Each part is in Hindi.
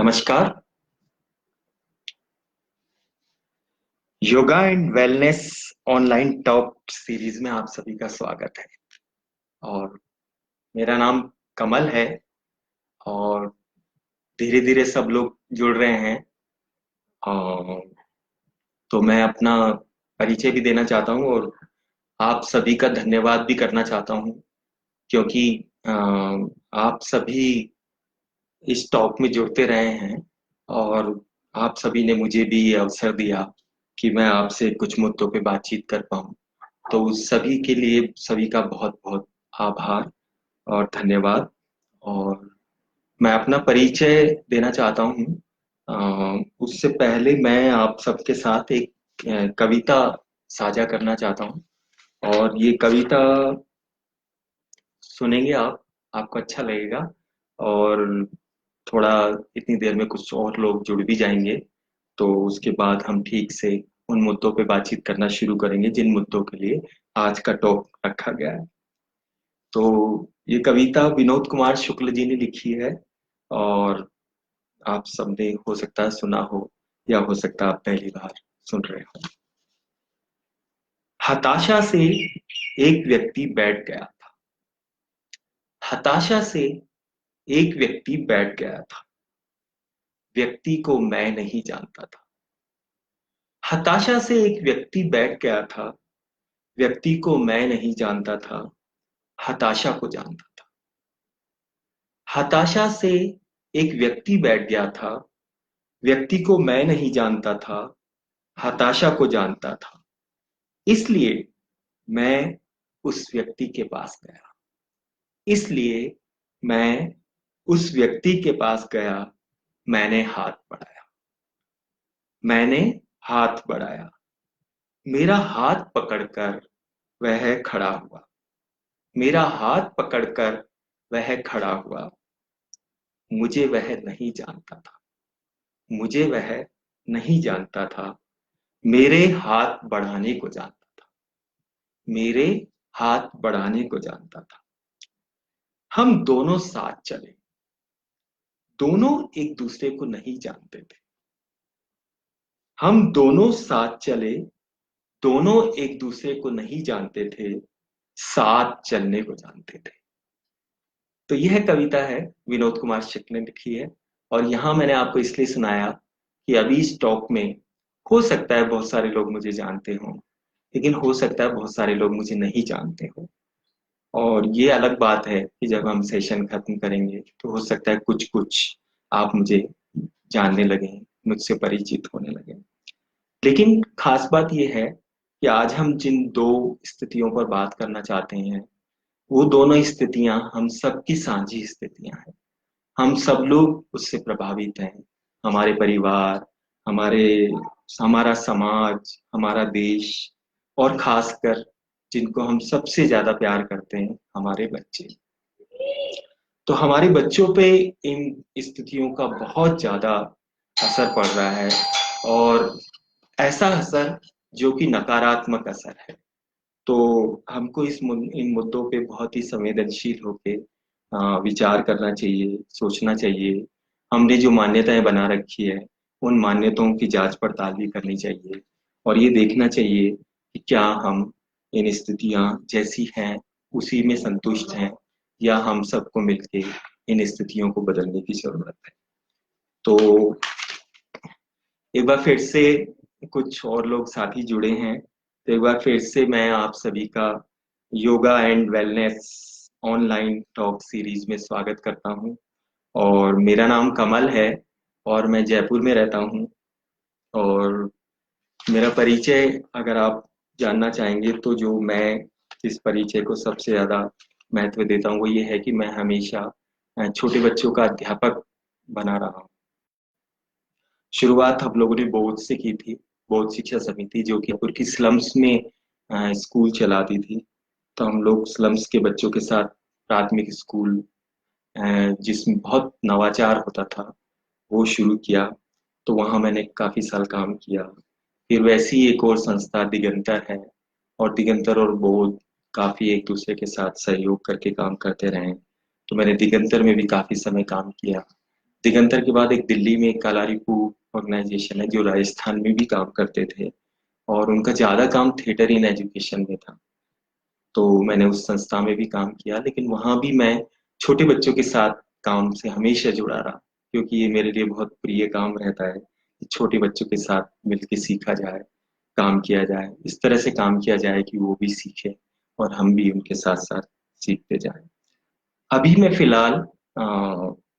नमस्कार। Yoga and wellness online top series में आप सभी का स्वागत है। और मेरा नाम कमल है। और धीरे धीरे सब लोग जुड़ रहे हैं। और तो मैं अपना परिचय भी देना चाहता हूँ और आप सभी का धन्यवाद भी करना चाहता हूँ, क्योंकि अ, आप सभी इस टॉप में जुड़ते रहे हैं। और आप सभी ने मुझे भी ये अवसर दिया कि मैं आपसे कुछ मुद्दों पे बातचीत कर पाऊँ। तो उस सभी के लिए सभी का बहुत बहुत आभार और धन्यवाद। और मैं अपना परिचय देना चाहता हूँ। उससे पहले मैं आप सबके साथ एक कविता साझा करना चाहता हूँ। और ये कविता सुनेंगे आप, आपको अच्छा लगेगा। और थोड़ा इतनी देर में कुछ और लोग जुड़ भी जाएंगे, तो उसके बाद हम ठीक से उन मुद्दों पे बातचीत करना शुरू करेंगे जिन मुद्दों के लिए आज का टॉप रखा गया है। तो ये कविता विनोद कुमार शुक्ल जी ने लिखी है। और आप सबने हो सकता है सुना हो, या हो सकता है आप पहली बार सुन रहे हो। हताशा से एक व्यक्ति बैठ गया था। हताशा से एक व्यक्ति बैठ गया था। व्यक्ति को मैं नहीं जानता था। हताशा से एक व्यक्ति बैठ गया था। व्यक्ति को मैं नहीं जानता था। हताशा को जानता था। हताशा से एक व्यक्ति बैठ गया था। व्यक्ति को मैं नहीं जानता था। हताशा को जानता था। इसलिए मैं उस व्यक्ति के पास गया। इसलिए मैं उस व्यक्ति के पास गया। मैंने हाथ बढ़ाया। मैंने हाथ बढ़ाया। मेरा हाथ पकड़कर वह खड़ा हुआ। मेरा हाथ पकड़कर वह खड़ा हुआ। मुझे वह नहीं जानता था। मुझे वह नहीं जानता था। मेरे हाथ बढ़ाने को जानता था। मेरे हाथ बढ़ाने को जानता था। हम दोनों साथ चले। दोनों एक दूसरे को नहीं जानते थे। हम दोनों साथ चले। दोनों एक दूसरे को नहीं जानते थे। साथ चलने को जानते थे। तो यह कविता है, विनोद कुमार शिक ने लिखी है। और यहाँ मैंने आपको इसलिए सुनाया कि अभी इस टॉक में हो सकता है बहुत सारे लोग मुझे जानते हों, लेकिन हो सकता है बहुत सारे लोग मुझे नहीं जानते हो। और ये अलग बात है कि जब हम सेशन खत्म करेंगे तो हो सकता है कुछ कुछ आप मुझे जानने लगे, मुझसे परिचित होने लगे। लेकिन खास बात यह है कि आज हम जिन दो स्थितियों पर बात करना चाहते हैं, वो दोनों स्थितियां हम सबकी साझी स्थितियां हैं। हम सब लोग उससे प्रभावित हैं। हमारे परिवार, हमारे हमारा समाज, हमारा देश, और खासकर जिनको हम सबसे ज्यादा प्यार करते हैं, हमारे बच्चे। तो हमारे बच्चों पे इन स्थितियों का बहुत ज्यादा असर पड़ रहा है। और ऐसा असर जो कि नकारात्मक असर है। तो हमको इन मुद्दों पे बहुत ही संवेदनशील होके विचार करना चाहिए, सोचना चाहिए। हमने जो मान्यताएं बना रखी है, उन मान्यताओं की जांच पड़ताल भी करनी चाहिए। और ये देखना चाहिए कि क्या हम इन स्थितियां जैसी हैं उसी में संतुष्ट हैं, या हम सबको मिलके इन स्थितियों को बदलने की जरूरत है। तो एक बार फिर से कुछ और लोग साथी जुड़े हैं, तो एक बार फिर से मैं आप सभी का yoga and wellness online talk series में स्वागत करता हूं। और मेरा नाम कमल है और मैं जयपुर में रहता हूं। और मेरा परिचय अगर आप जानना चाहेंगे, तो जो मैं जिस परिचय को सबसे ज्यादा महत्व देता हूँ वो ये है कि मैं हमेशा छोटे बच्चों का अध्यापक बना रहा हूँ। शुरुआत हम लोगों ने बोर्ड से की थी। बोर्ड शिक्षा समिति जो कि जयपुर की स्लम्स में स्कूल चलाती थी। तो हम लोग स्लम्स के बच्चों के साथ प्राथमिक स्कूल, जिसमें बहुत नवाचार होता था, वो शुरू किया। तो वहां मैंने काफी साल काम किया। फिर वैसी एक और संस्था दिगंतर है, और दिगंतर और बोध काफी एक दूसरे के साथ सहयोग करके काम करते रहे। तो मैंने दिगंतर में भी काफी समय काम किया। दिगंतर के बाद एक दिल्ली में एक कालारीपू ऑर्गेनाइजेशन है जो राजस्थान में भी काम करते थे, और उनका ज्यादा काम थिएटर इन एजुकेशन में था। तो मैंने उस संस्था में भी काम किया, लेकिन वहां भी मैं छोटे बच्चों के साथ काम से हमेशा जुड़ा रहा, क्योंकि ये मेरे लिए बहुत प्रिय काम रहता है कि छोटे बच्चों के साथ मिलके सीखा जाए, काम किया जाए, इस तरह से काम किया जाए कि वो भी सीखे और हम भी उनके साथ साथ सीखते जाएं। अभी मैं फिलहाल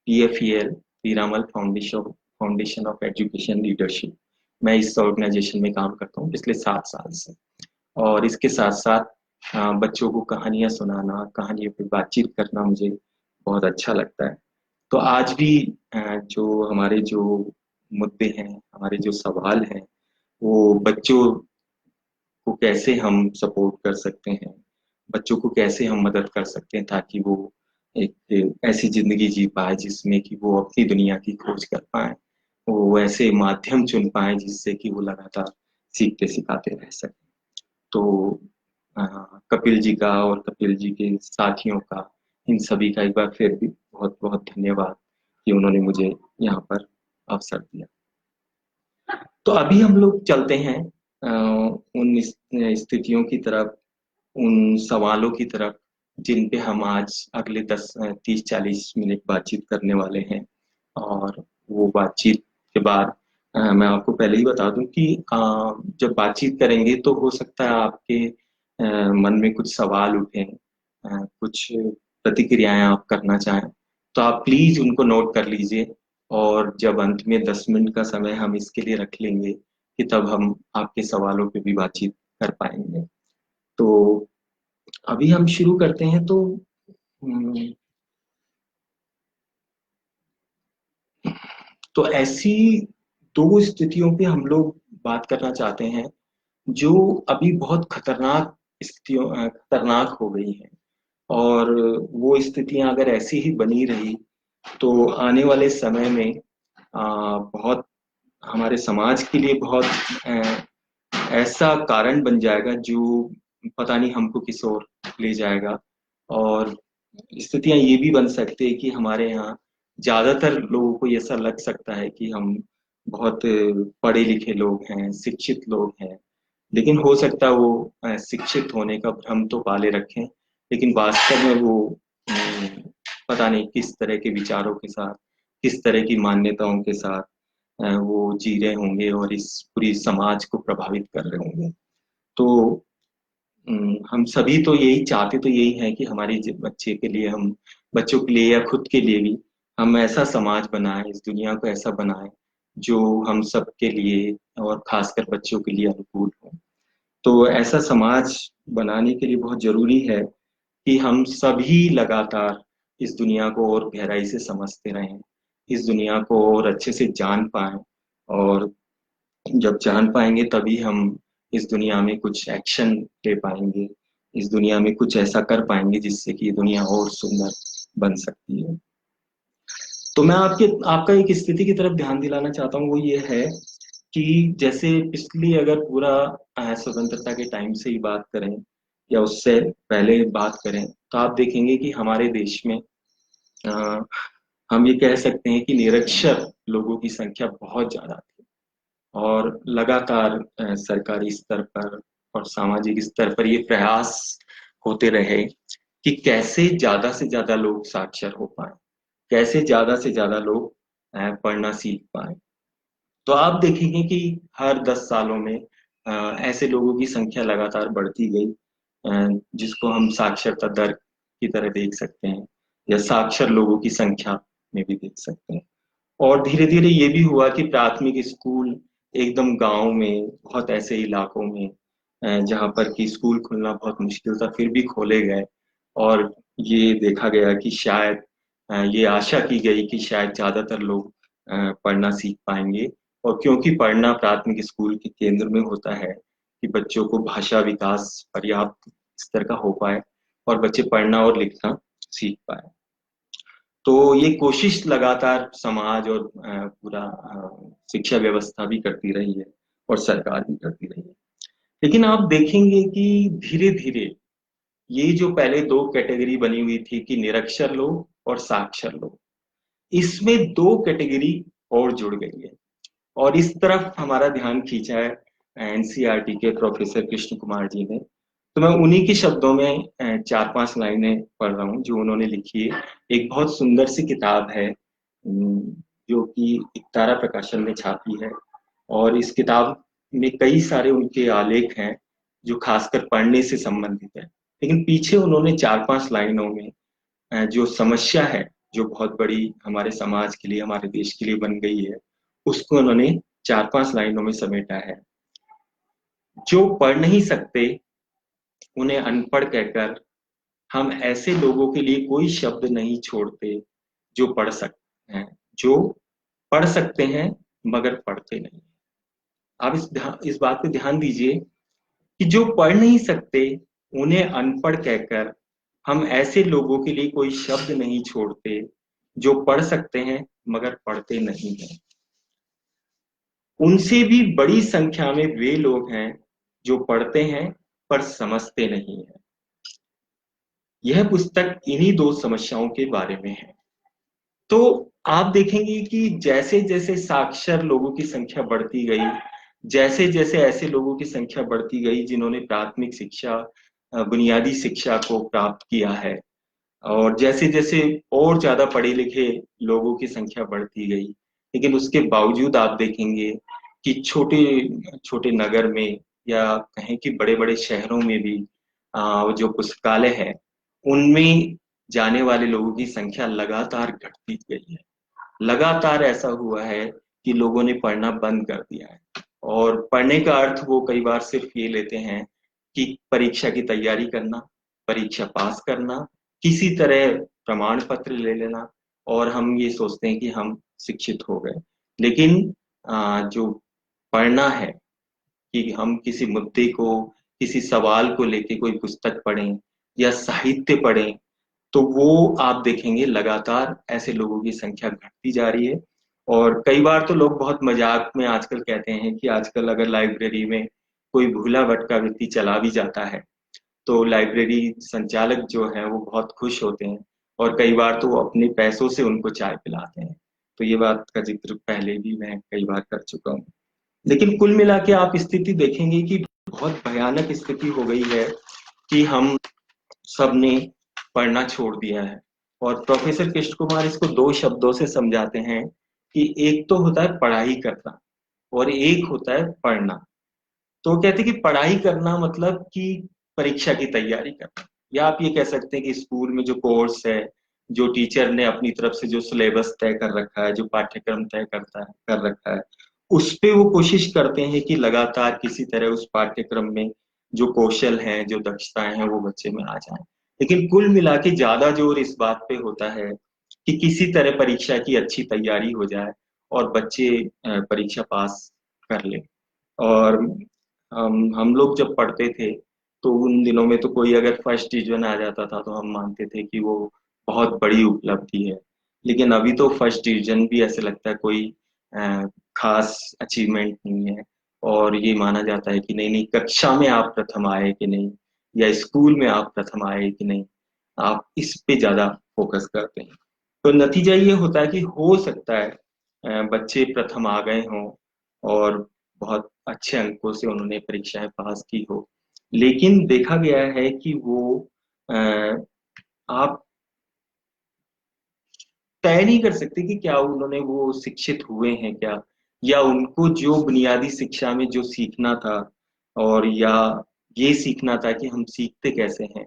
PFEL, Piramal foundation foundation of education leadership, मैं इस ऑर्गेनाइजेशन में काम करता हूँ पिछले 7 साल से। और इसके साथ साथ बच्चों को कहानियां सुनाना, कहानियों पे बातचीत करना मुझे बहुत अच्छा लगता है। तो आज भी जो हमारे जो मुद्दे हैं, हमारे जो सवाल हैं, वो बच्चों को कैसे हम सपोर्ट कर सकते हैं, बच्चों को कैसे हम मदद कर सकते हैं ताकि वो एक ऐसी जिंदगी जी पाए जिसमें कि वो अपनी दुनिया की खोज कर पाए, वो ऐसे माध्यम चुन पाए जिससे कि वो लगातार सीखते सिखाते रह सके। तो अ, कपिल जी का और कपिल जी के साथियों का, इन सभी का एक बार फिर भी बहुत बहुत धन्यवाद कि उन्होंने मुझे यहाँ पर अवसर दिया। तो अभी हम लोग चलते हैं उन स्थितियों की तरफ, उन सवालों की तरफ जिन पे हम आज अगले 30-40 मिनट बातचीत करने वाले हैं। और वो बातचीत के बाद मैं आपको पहले ही बता दूं कि जब बातचीत करेंगे तो हो सकता है आपके मन में कुछ सवाल उठे, कुछ प्रतिक्रियाएं आप करना चाहें, तो आप प्लीज उनको नोट कर लीजिए। और जब अंत में 10 मिनट का समय हम इसके लिए रख लेंगे कि तब हम आपके सवालों पे भी बातचीत कर पाएंगे। तो अभी हम शुरू करते हैं। हम्म, तो ऐसी दो स्थितियों पे हम लोग बात करना चाहते हैं जो अभी बहुत खतरनाक हो गई हैं। और वो स्थितियां अगर ऐसी ही बनी रही तो आने वाले समय में बहुत हमारे समाज के लिए बहुत ऐसा कारण बन जाएगा जो पता नहीं हमको किस ओर ले जाएगा। और स्थितियां ये भी बन सकती है कि हमारे यहाँ ज्यादातर लोगों को ऐसा लग सकता है कि हम बहुत पढ़े लिखे लोग हैं, शिक्षित लोग हैं, लेकिन हो सकता है वो शिक्षित होने का भ्रम तो पाले रखें, लेकिन वास्तव में वो पता नहीं किस तरह के विचारों के साथ, किस तरह की मान्यताओं के साथ वो जी रहे होंगे और इस पूरी समाज को प्रभावित कर रहे होंगे। तो हम सभी तो यही चाहते, तो यही है कि हमारे बच्चे के लिए, हम बच्चों के लिए या खुद के लिए भी हम ऐसा समाज बनाएं, इस दुनिया को ऐसा बनाएं जो हम सबके लिए और खासकर बच्चों के लिए अनुकूल हो। तो ऐसा समाज बनाने के लिए बहुत जरूरी है कि हम सभी लगातार इस दुनिया को और गहराई से समझते रहें, इस दुनिया को और अच्छे से जान पाएं। और जब जान पाएंगे तभी हम इस दुनिया में कुछ एक्शन ले पाएंगे, इस दुनिया में कुछ ऐसा कर पाएंगे जिससे कि ये दुनिया और सुंदर बन सकती है। तो मैं आपका एक स्थिति की तरफ ध्यान दिलाना चाहता हूँ, वो ये है कि जैसे पिछली अगर पूरा स्वतंत्रता के टाइम से ही बात करें या उससे पहले बात करें, तो आप देखेंगे कि हमारे देश में अ, हम ये कह सकते हैं कि निरक्षर लोगों की संख्या बहुत ज्यादा थी। और लगातार सरकारी स्तर पर और सामाजिक स्तर पर ये प्रयास होते रहे कि कैसे ज्यादा से ज्यादा लोग साक्षर हो पाए, कैसे ज्यादा से ज्यादा लोग पढ़ना सीख पाए। तो आप देखेंगे कि हर 10 सालों में ऐसे लोगों की संख्या लगातार बढ़ती गई, जिसको हम साक्षरता दर की तरह देख सकते हैं या साक्षर लोगों की संख्या में भी देख सकते हैं। और धीरे धीरे ये भी हुआ कि प्राथमिक स्कूल एकदम गांव में, बहुत ऐसे इलाकों में जहाँ पर कि स्कूल खुलना बहुत मुश्किल था, फिर भी खोले गए। और ये देखा गया कि शायद ये आशा की गई कि शायद ज्यादातर लोग पढ़ना सीख पाएंगे। और क्योंकि पढ़ना प्राथमिक स्कूल के केंद्र में होता है कि बच्चों को भाषा विकास पर्याप्त स्तर का हो पाए और बच्चे पढ़ना और लिखना सीख पाए। तो ये कोशिश लगातार समाज और पूरा शिक्षा व्यवस्था भी करती रही है और सरकार भी करती रही है। लेकिन आप देखेंगे कि धीरे धीरे ये जो पहले दो कैटेगरी बनी हुई थी कि निरक्षर लोग और साक्षर लोग, इसमें दो कैटेगरी और जुड़ गई है, और इस तरफ हमारा ध्यान खींचा है एनसीईआरटी के प्रोफेसर कृष्ण कुमार जी ने। तो मैं उन्हीं के शब्दों में चार पांच लाइनें पढ़ रहा हूँ जो उन्होंने लिखी है। एक बहुत सुंदर सी किताब है, जो कि तारा प्रकाशन में छापी है, और इस किताब में कई सारे उनके आलेख हैं जो खासकर पढ़ने से संबंधित है। लेकिन पीछे उन्होंने चार पांच लाइनों में जो समस्या है, जो बहुत बड़ी हमारे समाज के लिए, हमारे देश के लिए बन गई है, उसको उन्होंने चार पांच लाइनों में समेटा है। जो पढ़ नहीं सकते उन्हें अनपढ़ कहकर हम ऐसे लोगों के लिए कोई शब्द नहीं छोड़ते जो पढ़ सकते हैं, जो पढ़ सकते हैं मगर पढ़ते नहीं। आप इस बात पे ध्यान दीजिए कि जो पढ़ नहीं सकते उन्हें अनपढ़ कहकर हम ऐसे लोगों के लिए कोई शब्द नहीं छोड़ते जो पढ़ सकते हैं मगर पढ़ते नहीं हैं। उनसे भी बड़ी संख्या में वे लोग हैं जो पढ़ते हैं पर समझते नहीं हैं। यह पुस्तक इन्हीं दो समस्याओं के बारे में है। तो आप देखेंगे कि जैसे जैसे साक्षर लोगों की संख्या बढ़ती गई, जैसे जैसे ऐसे लोगों की संख्या बढ़ती गई जिन्होंने प्राथमिक शिक्षा, बुनियादी शिक्षा को प्राप्त किया है, और जैसे जैसे और ज्यादा पढ़े लिखे लोगों की संख्या बढ़ती गई, लेकिन उसके बावजूद आप देखेंगे कि छोटे छोटे नगर में या कहें कि बड़े बड़े शहरों में भी जो पुस्तकालय है उनमें जाने वाले लोगों की संख्या लगातार घटती गई है। लगातार ऐसा हुआ है कि लोगों ने पढ़ना बंद कर दिया है, और पढ़ने का अर्थ वो कई बार सिर्फ ये लेते हैं कि परीक्षा की तैयारी करना, परीक्षा पास करना, किसी तरह प्रमाण पत्र ले लेना, और हम ये सोचते हैं कि हम शिक्षित हो गए। लेकिन जो पढ़ना है कि हम किसी मुद्दे को, किसी सवाल को लेके कोई पुस्तक पढ़ें या साहित्य पढ़ें, तो वो आप देखेंगे लगातार ऐसे लोगों की संख्या घटती जा रही है। और कई बार तो लोग बहुत मजाक में आजकल कहते हैं कि आजकल अगर लाइब्रेरी में कोई भूला भटका व्यक्ति चला भी जाता है तो लाइब्रेरी संचालक जो है वो बहुत खुश होते हैं, और कई बार तो वो अपने पैसों से उनको चाय पिलाते हैं। तो ये बात का जिक्र पहले भी मैं कई बार कर चुका हूँ। लेकिन कुल मिला के आप स्थिति देखेंगे कि बहुत भयानक स्थिति हो गई है कि हम सब ने पढ़ना छोड़ दिया है। और प्रोफेसर कृष्ण कुमार इसको दो शब्दों से समझाते हैं कि एक तो होता है पढ़ाई करना और एक होता है पढ़ना। तो वो कहते हैं कि पढ़ाई करना मतलब कि परीक्षा की तैयारी करना, या आप ये कह सकते हैं कि स्कूल में जो कोर्स है, जो टीचर ने अपनी तरफ से जो सिलेबस तय कर रखा है, जो पाठ्यक्रम तय करता है कर रखा है, उस पे वो कोशिश करते हैं कि लगातार किसी तरह उस पाठ्यक्रम में जो कौशल हैं, जो दक्षताएं हैं वो बच्चे में आ जाएं। लेकिन कुल मिला के ज्यादा जोर इस बात पे होता है कि किसी तरह परीक्षा की अच्छी तैयारी हो जाए और बच्चे परीक्षा पास कर ले। और हम लोग जब पढ़ते थे तो उन दिनों में तो कोई अगर फर्स्ट डिवीजन आ जाता था तो हम मानते थे कि वो बहुत बड़ी उपलब्धि है। लेकिन अभी तो फर्स्ट डिवीजन भी ऐसे लगता है कोई अ, खास अचीवमेंट नहीं है, और ये माना जाता है कि नहीं नहीं, कक्षा में आप प्रथम आए कि नहीं, या स्कूल में आप प्रथम आए कि नहीं, आप इस पे ज्यादा फोकस करते हैं। तो नतीजा ये होता है कि हो सकता है बच्चे प्रथम आ गए हों और बहुत अच्छे अंकों से उन्होंने परीक्षाएं पास की हो, लेकिन देखा गया है कि वो अ, आप तय नहीं कर सकते कि क्या उन्होंने वो शिक्षित हुए हैं क्या, या उनको जो बुनियादी शिक्षा में जो सीखना था, और या ये सीखना था कि हम सीखते कैसे हैं,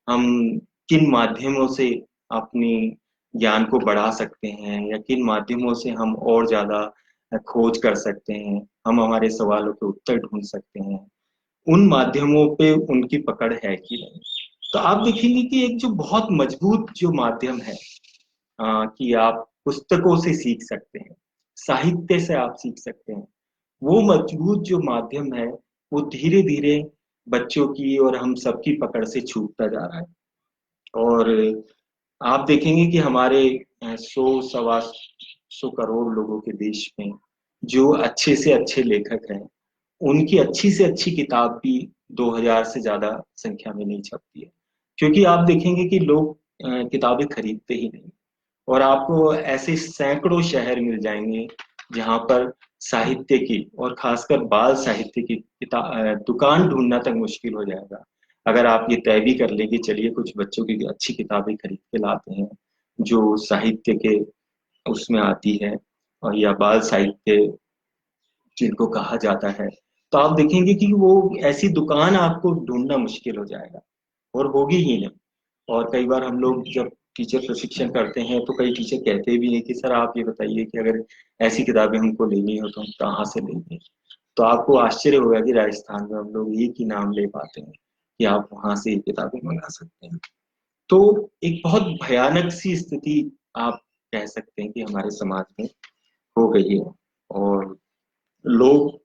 हम किन माध्यमों से अपनी ज्ञान को बढ़ा सकते हैं, या किन माध्यमों से हम और ज्यादा खोज कर सकते हैं, हम हमारे सवालों के उत्तर ढूंढ सकते हैं, उन माध्यमों पे उनकी पकड़ है कि नहीं। तो आप देखेंगे कि एक जो बहुत मजबूत जो माध्यम है, कि आप पुस्तकों से सीख सकते हैं, साहित्य से आप सीख सकते हैं, वो मजबूत जो माध्यम है वो धीरे धीरे बच्चों की और हम सबकी पकड़ से छूटता जा रहा है। और आप देखेंगे कि हमारे 100 सवा 100 करोड़ लोगों के देश में जो अच्छे से अच्छे लेखक हैं, उनकी अच्छी से अच्छी किताब भी 2000 से ज्यादा संख्या में नहीं छपती है, क्योंकि आप देखेंगे कि लोग किताबें खरीदते ही नहीं। और आपको ऐसे सैकड़ों शहर मिल जाएंगे जहां पर साहित्य की और खासकर बाल साहित्य की दुकान ढूंढना तक मुश्किल हो जाएगा। अगर आप ये तय भी कर लेंगे, चलिए कुछ बच्चों की अच्छी किताबें खरीद के लाते हैं जो साहित्य के उसमें आती है, और या बाल साहित्य जिनको कहा जाता है, तो आप देखेंगे कि वो ऐसी दुकान आपको ढूंढना मुश्किल हो जाएगा, और होगी ही नहीं। और कई बार हम लोग जब टीचर प्रशिक्षण करते हैं तो कई टीचर कहते भी हैं कि सर आप ये बताइए कि अगर ऐसी किताबें हमको लेनी हो तो हम कहाँ से लेंगे। तो आपको आश्चर्य होगा कि राजस्थान में हम लोग एक ही नाम ले पाते हैं कि आप वहां से ये किताबें मंगा सकते हैं। तो एक बहुत भयानक सी स्थिति आप कह सकते हैं कि हमारे समाज में हो गई है। और लोग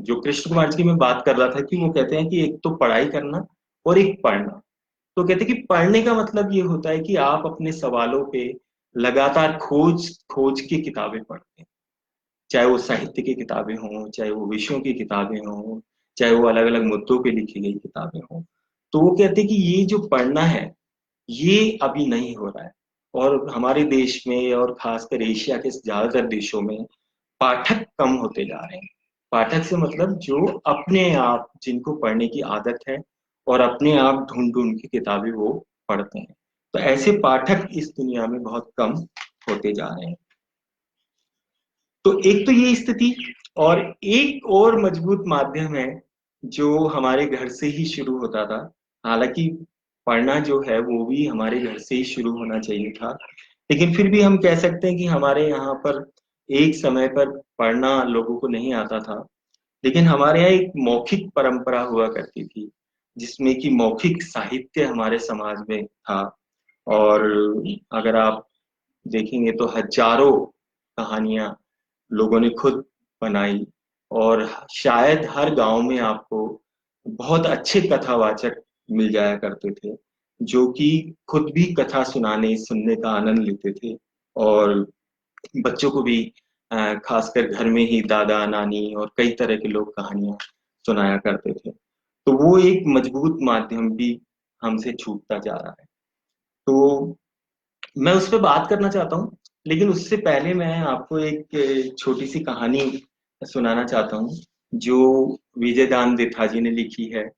जो कृष्ण कुमार जी की मैं बात कर रहा था कि वो कहते हैं कि एक तो पढ़ाई करना और एक पढ़ना। तो कहते हैं कि पढ़ने का मतलब ये होता है कि आप अपने सवालों पे लगातार खोज खोज की किताबें पढ़ते हैं, चाहे वो साहित्य की किताबें हों, चाहे वो विषयों की किताबें हों, चाहे वो अलग अलग मुद्दों पे लिखी गई किताबें हों। तो वो कहते हैं कि ये जो पढ़ना है ये अभी नहीं हो रहा है। और हमारे देश में और खासकर एशिया के ज्यादातर देशों में पाठक कम होते जा रहे हैं। पाठक से मतलब जो अपने आप जिनको पढ़ने की आदत है और अपने आप ढूंढ ढूंढ के किताबें वो पढ़ते हैं। तो ऐसे पाठक इस दुनिया में बहुत कम होते जा रहे हैं। तो एक तो ये स्थिति, और एक और मजबूत माध्यम है जो हमारे घर से ही शुरू होता था। हालांकि पढ़ना जो है वो भी हमारे घर से ही शुरू होना चाहिए था, लेकिन फिर भी हम कह सकते हैं कि हमारे यहाँ पर एक समय पर पढ़ना लोगों को नहीं आता था। लेकिन हमारे यहाँ एक मौखिक परंपरा हुआ करती थी जिसमें कि मौखिक साहित्य हमारे समाज में था। और अगर आप देखेंगे तो हजारों कहानियां लोगों ने खुद बनाई, और शायद हर गांव में आपको बहुत अच्छे कथावाचक मिल जाया करते थे जो कि खुद भी कथा सुनाने सुनने का आनंद लेते थे, और बच्चों को भी खासकर घर में ही दादा नानी और कई तरह के लोग कहानियां सुनाया करते थे। तो वो एक मजबूत माध्यम भी हमसे छूटता जा रहा है। तो मैं उस पर बात करना चाहता हूँ, लेकिन उससे पहले मैं आपको एक छोटी सी कहानी सुनाना चाहता हूँ जो विजयदान देथा जी ने लिखी है।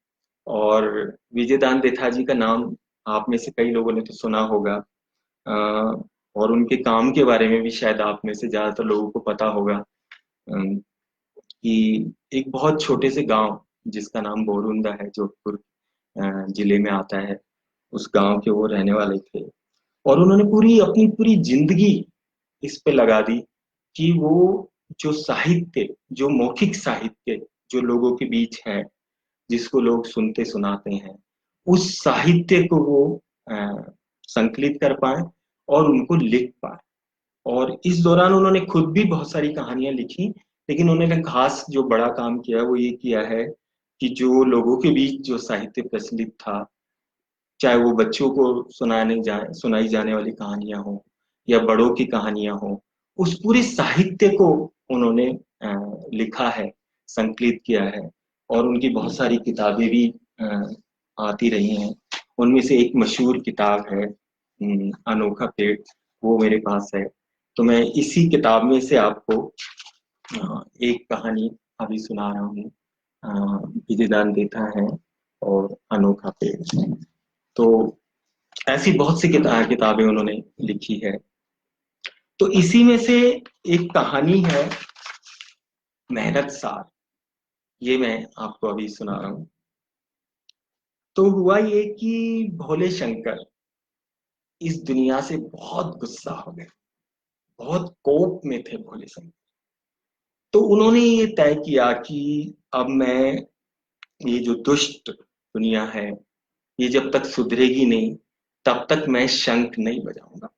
और विजयदान देथा जी का नाम आप में से कई लोगों ने तो सुना होगा। अ, और उनके काम के बारे में भी शायद आप में से ज्यादातर लोगों को पता होगा। कि एक बहुत छोटे से गांव जिसका नाम बोरुंदा है, जोधपुर जिले में आता है, उस गांव के वो रहने वाले थे। और उन्होंने पूरी अपनी पूरी जिंदगी इस पे लगा दी कि वो जो साहित्य, जो मौखिक साहित्य जो लोगों के बीच है, जिसको लोग सुनते सुनाते हैं, उस साहित्य को वो अ, संकलित कर पाए और उनको लिख पाए। और इस दौरान उन्होंने खुद भी बहुत सारी कहानियां लिखी, लेकिन उन्होंने खास जो बड़ा काम किया वो ये किया है कि जो लोगों के बीच जो साहित्य प्रचलित था, चाहे वो बच्चों को सुनाई जाने वाली कहानियां हो या बड़ों की कहानियां हो, उस पूरे साहित्य को उन्होंने लिखा है, संकलित किया है। और उनकी बहुत सारी किताबें भी आती रही हैं। उनमें से एक मशहूर किताब है अनोखा पेड़, वो मेरे पास है। तो मैं इसी किताब में से आपको एक कहानी अभी सुना रहा हूँ। विजयदान देता है और अनोखा पेड़। तो ऐसी बहुत सी किताबें उन्होंने लिखी है। तो इसी में से एक कहानी है मेहनत सार, ये मैं आपको अभी सुना रहा हूँ। तो हुआ ये कि भोले शंकर इस दुनिया से बहुत गुस्सा हो गए, बहुत कोप में थे भोले शंकर। तो उन्होंने ये तय किया कि अब मैं, ये जो दुष्ट दुनिया है ये जब तक सुधरेगी नहीं तब तक मैं शंख नहीं बजाऊंगा।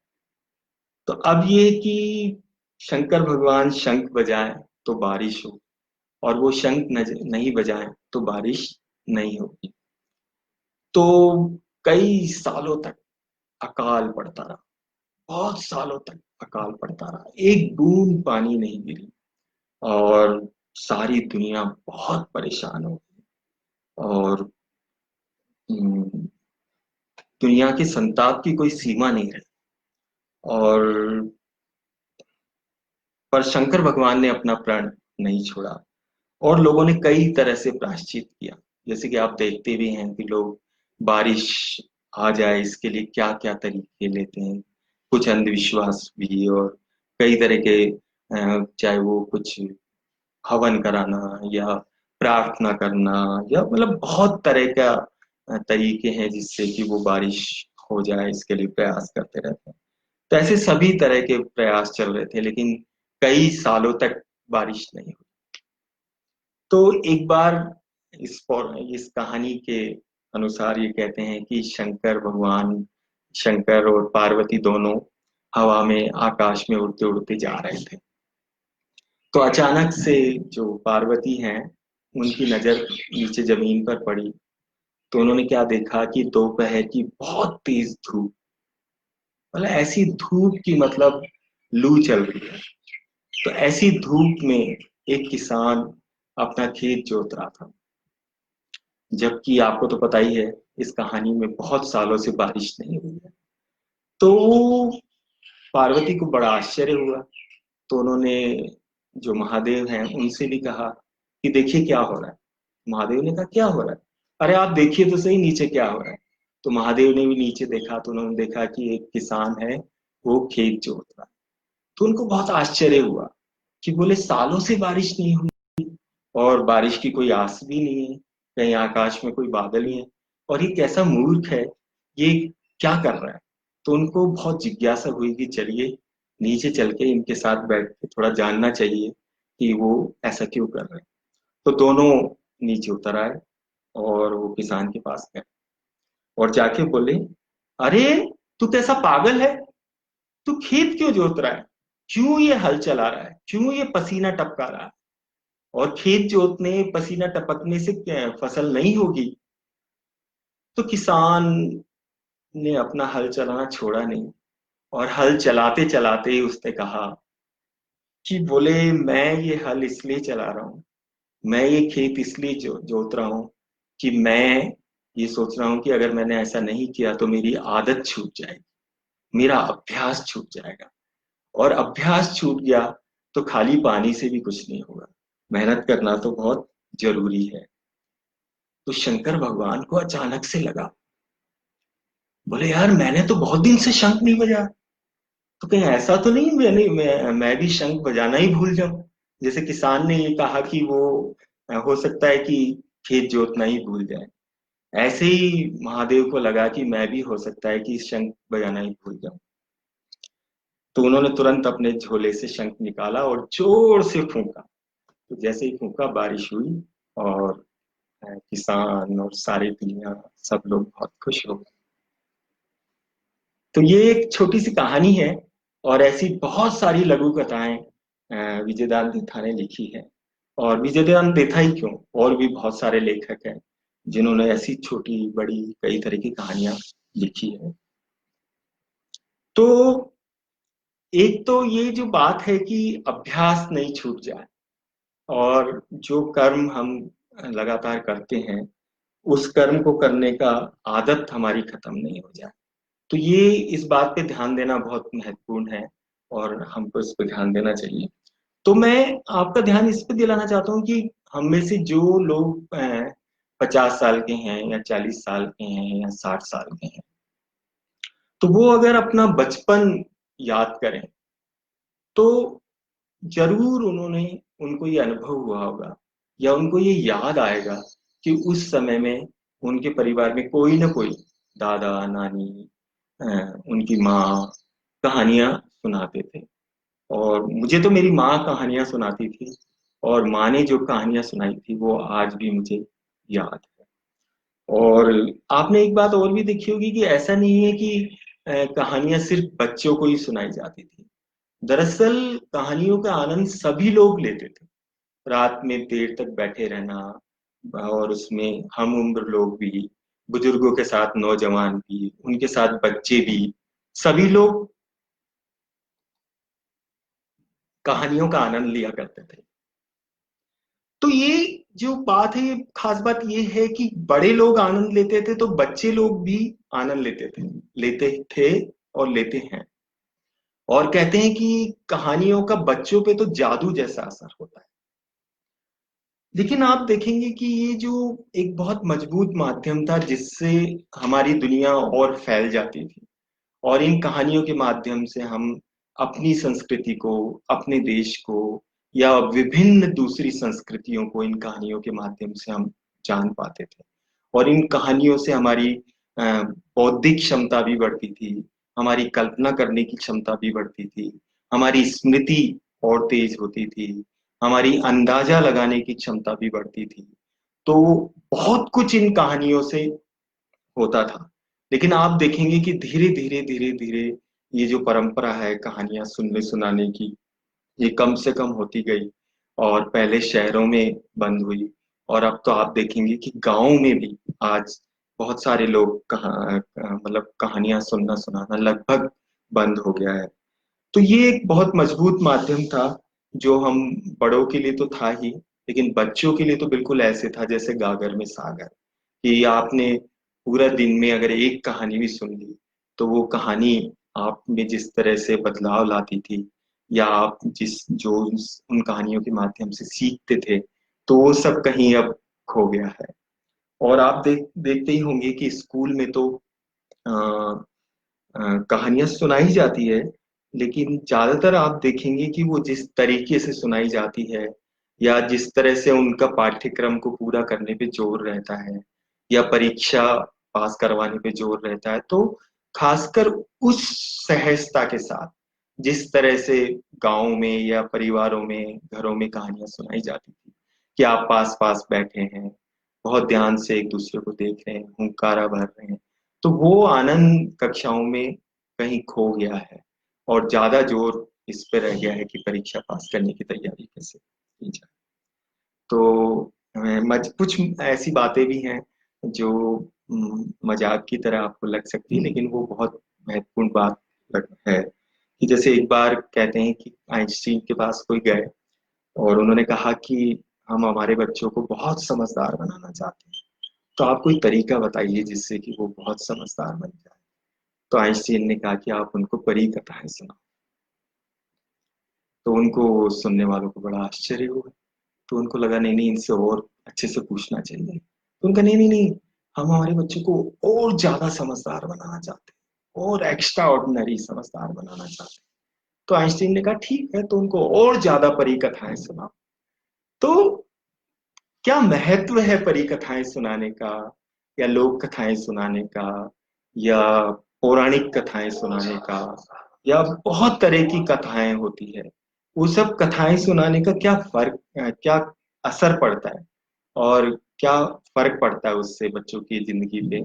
तो अब ये कि शंकर भगवान शंख बजाएं तो बारिश हो, और वो शंख नहीं बजाएं तो बारिश नहीं होगी। तो कई सालों तक अकाल पड़ता रहा, बहुत सालों तक अकाल पड़ता रहा, एक बूंद पानी नहीं गिरी। और सारी दुनिया बहुत परेशान हो गई। और हम्म, दुनिया के संताप की कोई सीमा नहीं रही। और पर शंकर भगवान ने अपना प्रण नहीं छोड़ा और लोगों ने कई तरह से प्रायश्चित किया। जैसे कि आप देखते भी हैं कि लोग बारिश आ जाए इसके लिए क्या क्या तरीके लेते हैं, कुछ अंधविश्वास भी और कई तरह के चाहे वो कुछ हवन कराना या प्रार्थना करना या मतलब बहुत तरह का तरीके हैं जिससे कि वो बारिश हो जाए इसके लिए प्रयास करते रहते हैं। तो ऐसे सभी तरह के प्रयास चल रहे थे लेकिन कई सालों तक बारिश नहीं हुई। तो एक बार इस कहानी के अनुसार ये कहते हैं कि शंकर और पार्वती दोनों हवा में आकाश में उड़ते उड़ते जा रहे थे। तो अचानक से जो पार्वती हैं उनकी नजर नीचे जमीन पर पड़ी। तो उन्होंने क्या देखा कि दोपहर की बहुत तेज धूप, मतलब ऐसी धूप की मतलब लू चल रही है। तो ऐसी धूप में एक किसान अपना खेत जोत रहा था, जबकि आपको तो पता ही है इस कहानी में बहुत सालों से बारिश नहीं हुई है। तो पार्वती को बड़ा आश्चर्य हुआ। तो उन्होंने जो महादेव हैं उनसे भी कहा कि देखिए क्या हो रहा है। महादेव ने कहा क्या हो रहा है, अरे आप देखिए तो सही नीचे क्या हो रहा है। तो महादेव ने भी नीचे देखा तो उन्होंने देखा कि एक किसान है वो खेत जोत रहा है। तो उनको बहुत आश्चर्य हुआ कि बोले सालों से बारिश नहीं हुई और बारिश की कोई आस भी नहीं है, कहीं आकाश में कोई बादल ही है, और ये कैसा मूर्ख है, ये क्या कर रहा है। तो उनको बहुत जिज्ञासा हुई कि चलिए नीचे चल के इनके साथ बैठ के थोड़ा जानना चाहिए कि वो ऐसा क्यों कर रहे हैं। तो दोनों नीचे उतर आए और वो किसान के पास गए और जाके बोले, अरे तू कैसा पागल है, तू खेत क्यों जोत रहा है, क्यों ये हल चला रहा है, क्यों ये पसीना टपका रहा है, और खेत जोतने पसीना टपकने से फसल नहीं होगी। तो किसान ने अपना हल चलाना छोड़ा नहीं और हल चलाते चलाते ही उसने कहा कि बोले मैं ये हल इसलिए चला रहा हूँ, मैं ये खेत इसलिए जोत रहा हूँ कि मैं ये सोच रहा हूँ कि अगर मैंने ऐसा नहीं किया तो मेरी आदत छूट जाएगी, मेरा अभ्यास छूट जाएगा, और अभ्यास छूट गया तो खाली पानी से भी कुछ नहीं होगा, मेहनत करना तो बहुत जरूरी है। तो शंकर भगवान को अचानक से लगा, बोले यार मैंने तो बहुत दिन से शंख नहीं बजाया, तो कहीं ऐसा तो नहीं मैं भी शंख बजाना ही भूल जाऊं। जैसे किसान ने ये कहा कि वो हो सकता है कि खेत जोतना ही भूल जाए, ऐसे ही महादेव को लगा कि मैं भी हो सकता है कि शंख बजाना ही भूल जाऊं। तो उन्होंने तुरंत अपने झोले से शंख निकाला और जोर से फूंका। तो जैसे ही फूंका बारिश हुई और किसान और सारी दुनिया सब लोग बहुत खुश हो गए। तो ये एक छोटी सी कहानी है और ऐसी बहुत सारी लघु कथाएं विजयदान देथा ने लिखी है। और विजयदान देथा ही क्यों, और भी बहुत सारे लेखक हैं जिन्होंने ऐसी छोटी बड़ी कई तरह की कहानियां लिखी है। तो एक तो ये जो बात है कि अभ्यास नहीं छूट जाए और जो कर्म हम लगातार करते हैं उस कर्म को करने का आदत हमारी खत्म नहीं हो जाए। तो ये इस बात पे ध्यान देना बहुत महत्वपूर्ण है और हमको इस पे ध्यान देना चाहिए। तो मैं आपका ध्यान इस पे दिलाना चाहता हूँ कि हम में से जो लोग 50 साल के हैं या 40 साल के हैं या 60 साल के हैं, तो वो अगर अपना बचपन याद करें तो जरूर उनको ये अनुभव हुआ होगा या उनको ये याद आएगा कि उस समय में उनके परिवार में कोई ना कोई दादा नानी उनकी माँ कहानियां सुनाते थे। और मुझे तो मेरी माँ कहानियां सुनाती थी और माँ ने जो कहानियां सुनाई थी वो आज भी मुझे याद है। और आपने एक बात और भी देखी होगी कि ऐसा नहीं है कि कहानियां सिर्फ बच्चों को ही सुनाई जाती थी। दरअसल कहानियों का आनंद सभी लोग लेते थे, रात में देर तक बैठे रहना, और उसमें हम उम्र लोग भी, बुजुर्गों के साथ नौजवान भी, उनके साथ बच्चे भी, सभी लोग कहानियों का आनंद लिया करते थे। तो ये जो बात है, खास बात ये है कि बड़े लोग आनंद लेते थे तो बच्चे लोग भी आनंद लेते थे और लेते हैं। और कहते हैं कि कहानियों का बच्चों पे तो जादू जैसा असर होता है। लेकिन आप देखेंगे कि ये जो एक बहुत मजबूत माध्यम था जिससे हमारी दुनिया और फैल जाती थी, और इन कहानियों के माध्यम से हम अपनी संस्कृति को, अपने देश को, या विभिन्न दूसरी संस्कृतियों को इन कहानियों के माध्यम से हम जान पाते थे। और इन कहानियों से हमारी बौद्धिक क्षमता भी बढ़ती थी, हमारी कल्पना करने की क्षमता भी बढ़ती थी, हमारी स्मृति और तेज होती थी, हमारी अंदाजा लगाने की क्षमता भी बढ़ती थी। तो बहुत कुछ इन कहानियों से होता था। लेकिन आप देखेंगे कि धीरे धीरे धीरे धीरे ये जो परंपरा है कहानियां सुनने सुनाने की, ये कम से कम होती गई, और पहले शहरों में बंद हुई, और अब तो आप देखेंगे कि गांव में भी आज बहुत सारे लोग मतलब कहानियां सुनना सुनाना लगभग बंद हो गया है। तो ये एक बहुत मजबूत माध्यम था, जो हम बड़ों के लिए तो था ही, लेकिन बच्चों के लिए तो बिल्कुल ऐसे था जैसे गागर में सागर, कि आपने पूरा दिन में अगर एक कहानी भी सुन ली, तो वो कहानी आप में जिस तरह से बदलाव लाती थी, या आप उन कहानियों के माध्यम से सीखते थे, तो वो सब कहीं अब खो गया है। और आप देखते ही होंगे कि स्कूल में तो कहानियां सुनाई जाती है, लेकिन ज्यादातर आप देखेंगे कि वो जिस तरीके से सुनाई जाती है, या जिस तरह से उनका पाठ्यक्रम को पूरा करने पे जोर रहता है, या परीक्षा पास करवाने पे जोर रहता है, तो खासकर उस सहजता के साथ जिस तरह से गांव में या परिवारों में, घरों में कहानियां सुनाई जाती थी, कि आप पास पास बैठे हैं, बहुत ध्यान से एक दूसरे को देख रहे हैं, हुंकारा भर रहे हैं, तो वो आनंद कक्षाओं में कहीं खो गया है। और ज्यादा जोर इस पे रह गया है कि परीक्षा पास करने की तैयारी कैसे की जाए। तो कुछ ऐसी बातें भी हैं जो मजाक की तरह आपको लग सकती है, लेकिन वो बहुत महत्वपूर्ण बात है। कि जैसे एक बार कहते हैं कि आइंस्टीन के पास कोई गए, और उन्होंने कहा कि हम हमारे बच्चों को बहुत समझदार बनाना चाहते हैं, तो आप कोई तरीका बताइए जिससे कि वो बहुत समझदार बन जाए। तो आइंस्टीन ने कहा कि आप उनको परी कथाएं सुनाओ। तो उनको, सुनने वालों को बड़ा आश्चर्य हुआ। तो उनको लगा नहीं नहीं, इनसे और अच्छे से पूछना चाहिए। तो उनका नहीं नहीं नहीं, हम हमारे बच्चों को और ज्यादा समझदार बनाना चाहते हैं, और एक्स्ट्रा ऑर्डिनरी समझदार बनाना चाहते हैं। तो आइंस्टीन ने कहा ठीक है, तो उनको और ज्यादा परी कथाएं सुनाओ। तो क्या महत्व है परी कथाएं सुनाने का, या लोक कथाएं सुनाने का, या पौराणिक कथाएं सुनाने का, या बहुत तरह की कथाएं होती है, वो सब कथाएं सुनाने का क्या फर्क, क्या असर पड़ता है, और क्या फर्क पड़ता है उससे बच्चों की जिंदगी पे,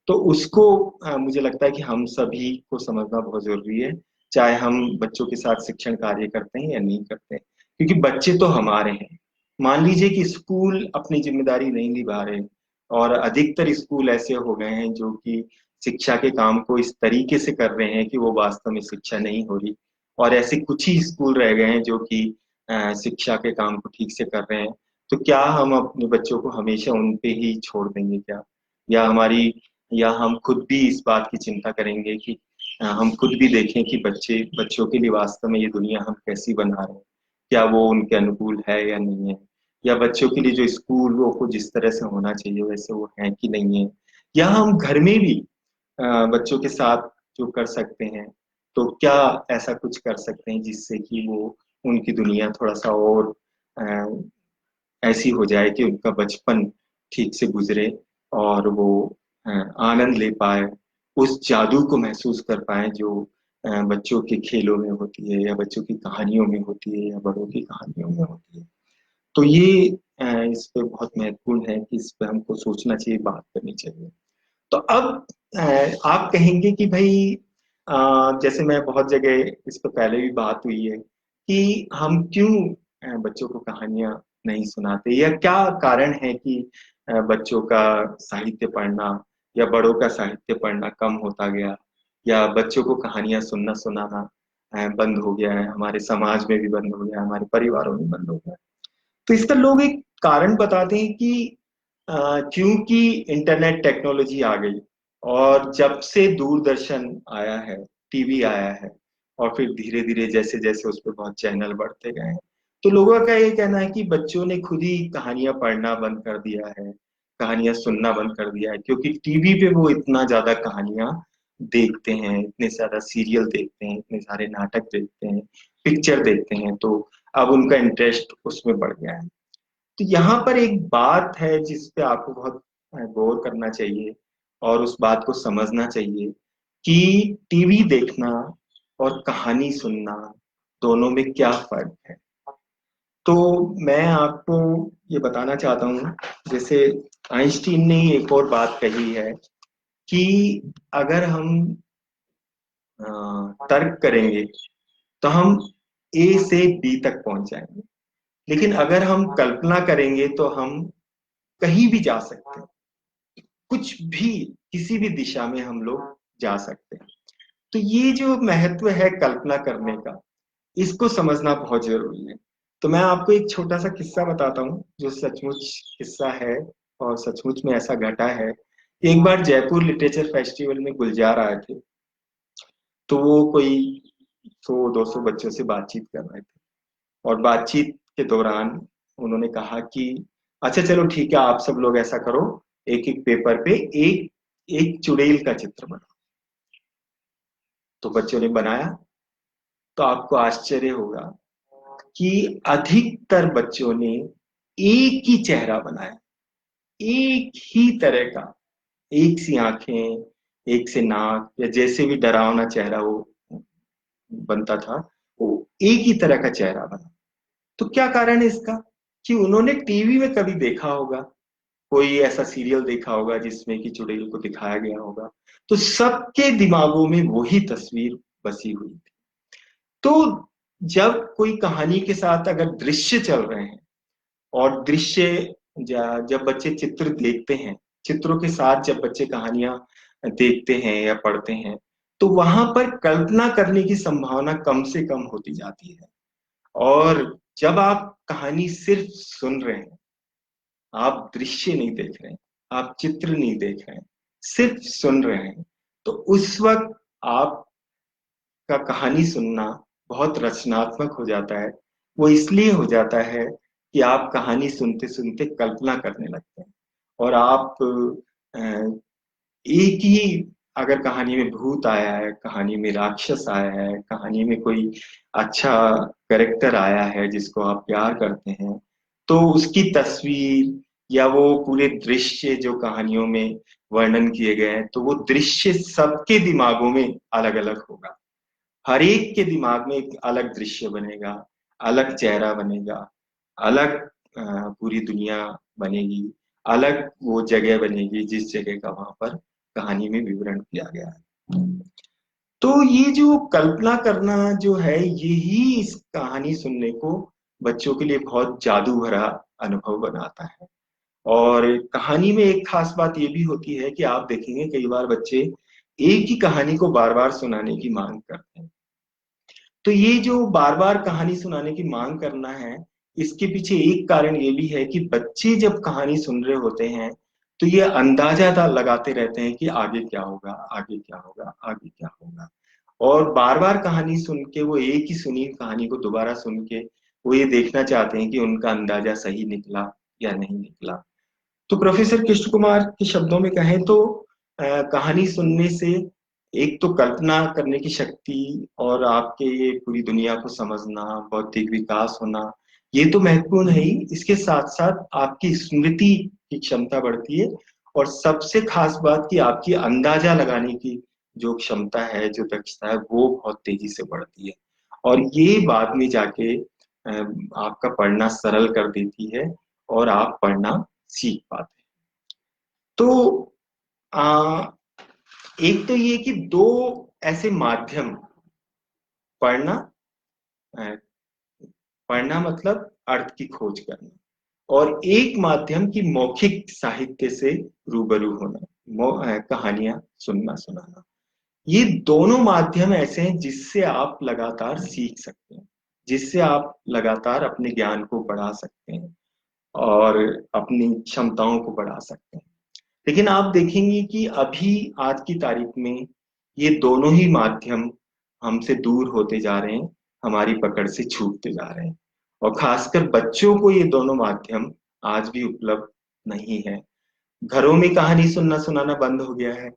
तो उसको मुझे लगता है कि हम सभी को समझना बहुत जरूरी है, चाहे हम बच्चों के साथ शिक्षण कार्य करते हैं या नहीं करते हैं। क्योंकि बच्चे तो हमारे हैं। मान लीजिए कि स्कूल अपनी जिम्मेदारी नहीं निभा रहे, और अधिकतर स्कूल ऐसे हो गए हैं जो कि शिक्षा के काम को इस तरीके से कर रहे हैं कि वो वास्तव में शिक्षा नहीं हो रही, और ऐसे कुछ ही स्कूल रह गए हैं जो कि शिक्षा के काम को ठीक से कर रहे हैं। तो क्या हम अपने बच्चों को हमेशा उन पे ही छोड़ देंगे क्या? या हमारी या हम खुद भी इस बात की चिंता करेंगे कि हम खुद भी देखें कि बच्चों के लिए वास्तव में ये दुनिया हम कैसी बना रहे हैं, क्या वो उनके अनुकूल है या नहीं है, या बच्चों के लिए जो स्कूलों को जिस तरह से होना चाहिए वैसे वो है कि नहीं है, या हम घर में भी बच्चों के साथ जो कर सकते हैं, तो क्या ऐसा कुछ कर सकते हैं जिससे कि वो उनकी दुनिया थोड़ा सा और ऐसी हो जाए कि उनका बचपन ठीक से गुजरे, और वो अ, आनंद ले पाए, उस जादू को महसूस कर पाए जो बच्चों के खेलों में होती है, या बच्चों की कहानियों में होती है, या बड़ों की कहानियों में होती है। तो ये इस पे बहुत महत्वपूर्ण है कि इस पे हमको सोचना चाहिए, बात करनी चाहिए। तो अब आप कहेंगे कि भाई, जैसे मैं बहुत जगह इस पे पहले भी बात हुई है कि हम क्यों बच्चों को कहानियां नहीं सुनाते, या क्या कारण है कि बच्चों का साहित्य पढ़ना या बड़ों का साहित्य पढ़ना कम होता गया, या बच्चों को कहानियां सुनना सुनाना बंद हो गया है, हमारे समाज में भी बंद हो गया है, हमारे परिवारों में बंद हो गया है। तो इसका लोग एक कारण बताते हैं कि क्योंकि इंटरनेट टेक्नोलॉजी आ गई, और जब से दूरदर्शन आया है, टीवी आया है, और फिर धीरे धीरे जैसे जैसे उस पर बहुत चैनल बढ़ते गए, तो लोगों का ये कहना है कि बच्चों ने खुद ही कहानियां पढ़ना बंद कर दिया है, कहानियां सुनना बंद कर दिया है, क्योंकि टीवी पे वो इतना ज्यादा कहानियां देखते हैं, इतने ज्यादा सीरियल देखते हैं, इतने सारे नाटक देखते हैं, पिक्चर देखते हैं, तो अब उनका इंटरेस्ट उसमें बढ़ गया है। तो यहाँ पर एक बात है जिस पे आपको बहुत गौर करना चाहिए और उस बात को समझना चाहिए कि टीवी देखना और कहानी सुनना दोनों में क्या फर्क है। तो मैं आपको ये बताना चाहता हूँ, जैसे आइंस्टीन ने एक और बात कही है कि अगर हम तर्क करेंगे तो हम ए से बी तक पहुंच जाएंगे, लेकिन अगर हम कल्पना करेंगे तो हम कहीं भी जा सकते हैं, कुछ भी, किसी भी दिशा में हम लोग जा सकते हैं। तो ये जो महत्व है कल्पना करने का, इसको समझना बहुत जरूरी है। तो मैं आपको एक छोटा सा किस्सा बताता हूँ जो सचमुच किस्सा है और सचमुच में ऐसा घटा है। एक बार जयपुर लिटरेचर फेस्टिवल में गुलजार आए थे, तो वो कोई 100-200 बच्चों से बातचीत कर रहे थे, और बातचीत के दौरान उन्होंने कहा कि अच्छा चलो ठीक है, आप सब लोग ऐसा करो, एक एक पेपर पे एक एक चुड़ैल का चित्र बनाओ। तो बच्चों ने बनाया, तो आपको आश्चर्य होगा कि अधिकतर बच्चों ने एक ही चेहरा बनाया, एक ही तरह का, एक सी आंखें, एक से नाक, या जैसे भी डरावना चेहरा वो बनता था, वो एक ही तरह का चेहरा बना। तो क्या कारण है इसका? कि उन्होंने टीवी में कभी देखा होगा, कोई ऐसा सीरियल देखा होगा जिसमें कि चुड़ैल को दिखाया गया होगा, तो सबके दिमागों में वही तस्वीर बसी हुई थी। तो जब कोई कहानी के साथ अगर दृश्य चल रहे हैं, और दृश्य जब बच्चे चित्र देखते हैं, चित्रों के साथ जब बच्चे कहानियां देखते हैं या पढ़ते हैं, तो वहां पर कल्पना करने की संभावना कम से कम होती जाती है। और जब आप कहानी सिर्फ सुन रहे हैं, आप दृश्य नहीं देख रहे हैं, आप चित्र नहीं देख रहे हैं, सिर्फ सुन रहे हैं, तो उस वक्त आपका कहानी सुनना बहुत रचनात्मक हो जाता है। वो इसलिए हो जाता है कि आप कहानी सुनते सुनते कल्पना करने लगते हैं, और आप एक ही, अगर कहानी में भूत आया है, कहानी में राक्षस आया है, कहानी में कोई अच्छा कैरेक्टर आया है जिसको आप प्यार करते हैं, तो उसकी तस्वीर या वो पूरे दृश्य जो कहानियों में वर्णन किए गए हैं, तो वो दृश्य सबके दिमागों में अलग अलग होगा। हर एक के दिमाग में एक अलग दृश्य बनेगा, अलग चेहरा बनेगा, अलग पूरी दुनिया बनेगी, अलग वो जगह बनेगी जिस जगह का वहां पर कहानी में विवरण किया गया है। तो ये जो कल्पना करना जो है, यही इस कहानी सुनने को बच्चों के लिए बहुत जादू भरा अनुभव बनाता है। और कहानी में एक खास बात ये भी होती है कि आप देखेंगे कई बार बच्चे एक ही कहानी को बार बार सुनाने की मांग करते हैं। तो ये जो बार बार कहानी सुनाने की मांग करना है, इसके पीछे एक कारण ये भी है कि बच्चे जब कहानी सुन रहे होते हैं, तो ये अंदाजा लगाते रहते हैं कि आगे क्या होगा, आगे क्या होगा, आगे क्या होगा। और बार बार कहानी सुन के, वो एक ही सुनी कहानी को दोबारा सुन के वो ये देखना चाहते हैं कि उनका अंदाजा सही निकला या नहीं निकला। तो प्रोफेसर कृष्ण कुमार के शब्दों में कहें तो कहानी सुनने से एक तो कल्पना करने की शक्ति और आपके ये पूरी दुनिया को समझना, बौद्धिक विकास होना, ये तो महत्वपूर्ण है ही, इसके साथ साथ आपकी स्मृति की क्षमता बढ़ती है, और सबसे खास बात कि आपकी अंदाजा लगाने की जो क्षमता है, जो दक्षता है, वो बहुत तेजी से बढ़ती है। और ये बाद में जाके आपका पढ़ना सरल कर देती है, और आप पढ़ना सीख पाते हैं। तो आ, एक तो ये कि दो ऐसे माध्यम, पढ़ना, अ, पढ़ना मतलब अर्थ की खोज करना, और एक माध्यम की मौखिक साहित्य से रूबरू होना, कहानियां सुनना सुनाना। ये दोनों माध्यम ऐसे हैं जिससे आप लगातार सीख सकते हैं, जिससे आप लगातार अपने ज्ञान को बढ़ा सकते हैं और अपनी क्षमताओं को बढ़ा सकते हैं। लेकिन आप देखेंगे कि अभी आज की तारीख में ये दोनों ही माध्यम हमसे दूर होते जा रहे हैं, हमारी पकड़ से छूटते जा रहे हैं। और खासकर बच्चों को ये दोनों माध्यम आज भी उपलब्ध नहीं है। घरों में कहानी सुनना सुनाना बंद हो गया है।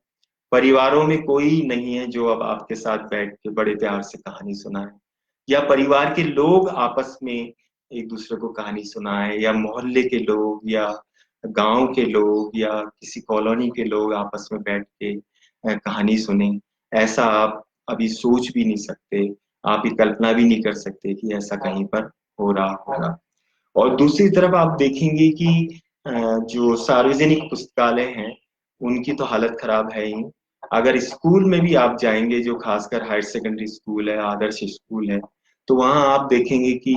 परिवारों में कोई नहीं है जो अब आपके साथ बैठ के बड़े प्यार से कहानी सुनाए, या परिवार के लोग आपस में एक दूसरे को कहानी सुनाए, या मोहल्ले के लोग, या गांव के लोग, या किसी कॉलोनी के लोग आपस में बैठ के कहानी सुने। ऐसा आप अभी सोच भी नहीं सकते, आप ये कल्पना भी नहीं कर सकते कि ऐसा कहीं पर हो रहा होगा। और दूसरी तरफ आप देखेंगे कि जो सार्वजनिक पुस्तकालय हैं, उनकी तो हालत खराब है ही। अगर स्कूल में भी आप जाएंगे, जो खासकर हायर सेकेंडरी स्कूल है, आदर्श स्कूल है, तो वहां आप देखेंगे कि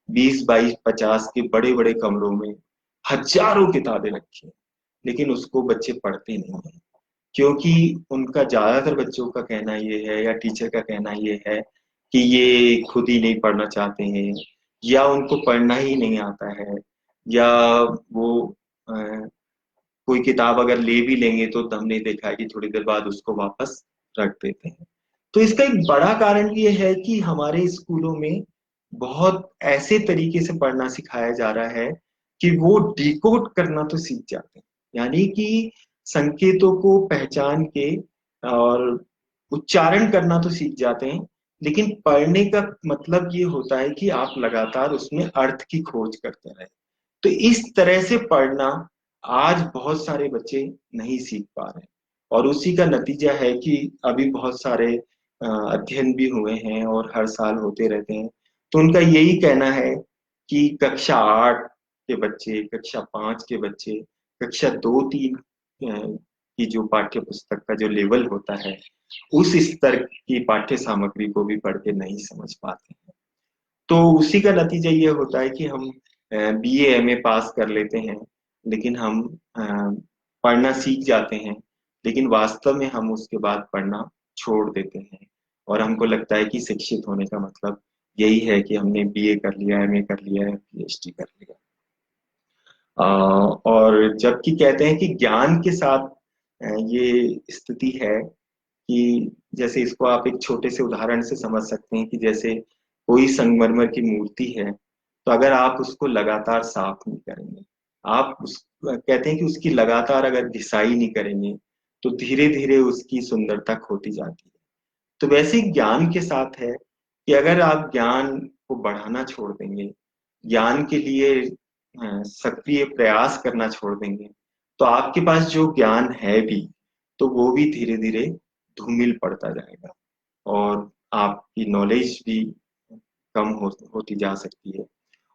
20 22 50 के बड़े बड़े कमरों में हजारों किताबें रखी हैं, लेकिन उसको बच्चे पढ़ते नहीं हैं। क्योंकि उनका ज्यादातर बच्चों का कहना ये है, या टीचर का कहना ये है, कि ये खुद ही नहीं पढ़ना चाहते हैं, या उनको पढ़ना ही नहीं आता है, या वो अ, कोई किताब अगर ले भी लेंगे तो हमने देखा है कि थोड़ी देर बाद उसको वापस रख देते हैं। तो इसका एक बड़ा कारण ये है कि हमारे स्कूलों में बहुत ऐसे तरीके से पढ़ना सिखाया जा रहा है कि वो डिकोड करना तो सीख जाते हैं, यानी कि संकेतों को पहचान के और उच्चारण करना तो सीख जाते हैं, लेकिन पढ़ने का मतलब ये होता है कि आप लगातार उसमें अर्थ की खोज करते रहे। तो इस तरह से पढ़ना आज बहुत सारे बच्चे नहीं सीख पा रहे हैं। और उसी का नतीजा है कि अभी बहुत सारे अध्ययन भी हुए हैं और हर साल होते रहते हैं। तो उनका यही कहना है कि कक्षा 8 के बच्चे, कक्षा 5 के बच्चे, कक्षा 2 3 की जो पाठ्य पुस्तक का जो लेवल होता है, उस स्तर की पाठ्य सामग्री को भी पढ़ के नहीं समझ पाते हैं। तो उसी का नतीजा ये होता है कि हम बीए एमए पास कर लेते हैं, लेकिन हम अ, पढ़ना सीख जाते हैं, लेकिन वास्तव में हम उसके बाद पढ़ना छोड़ देते हैं। और हमको लगता है कि शिक्षित होने का मतलब यही है कि हमने बीए कर लिया, एमए कर लिया है, पीएचडी कर लिया। और जबकि कहते हैं कि ज्ञान के साथ ये स्थिति है कि जैसे इसको आप एक छोटे से उदाहरण से समझ सकते हैं कि जैसे कोई संगमरमर की मूर्ति है, तो अगर आप उसको लगातार साफ नहीं करेंगे, आप उस कहते हैं कि उसकी लगातार अगर घिसाई नहीं करेंगे, तो धीरे धीरे उसकी सुंदरता खोती जाती है। तो वैसे ही ज्ञान के साथ है कि अगर आप ज्ञान को बढ़ाना छोड़ देंगे, ज्ञान के लिए सक्रिय प्रयास करना छोड़ देंगे, तो आपके पास जो ज्ञान है भी, तो वो भी धीरे धीरे धूमिल पड़ता जाएगा, और आपकी नॉलेज भी होती जा सकती है।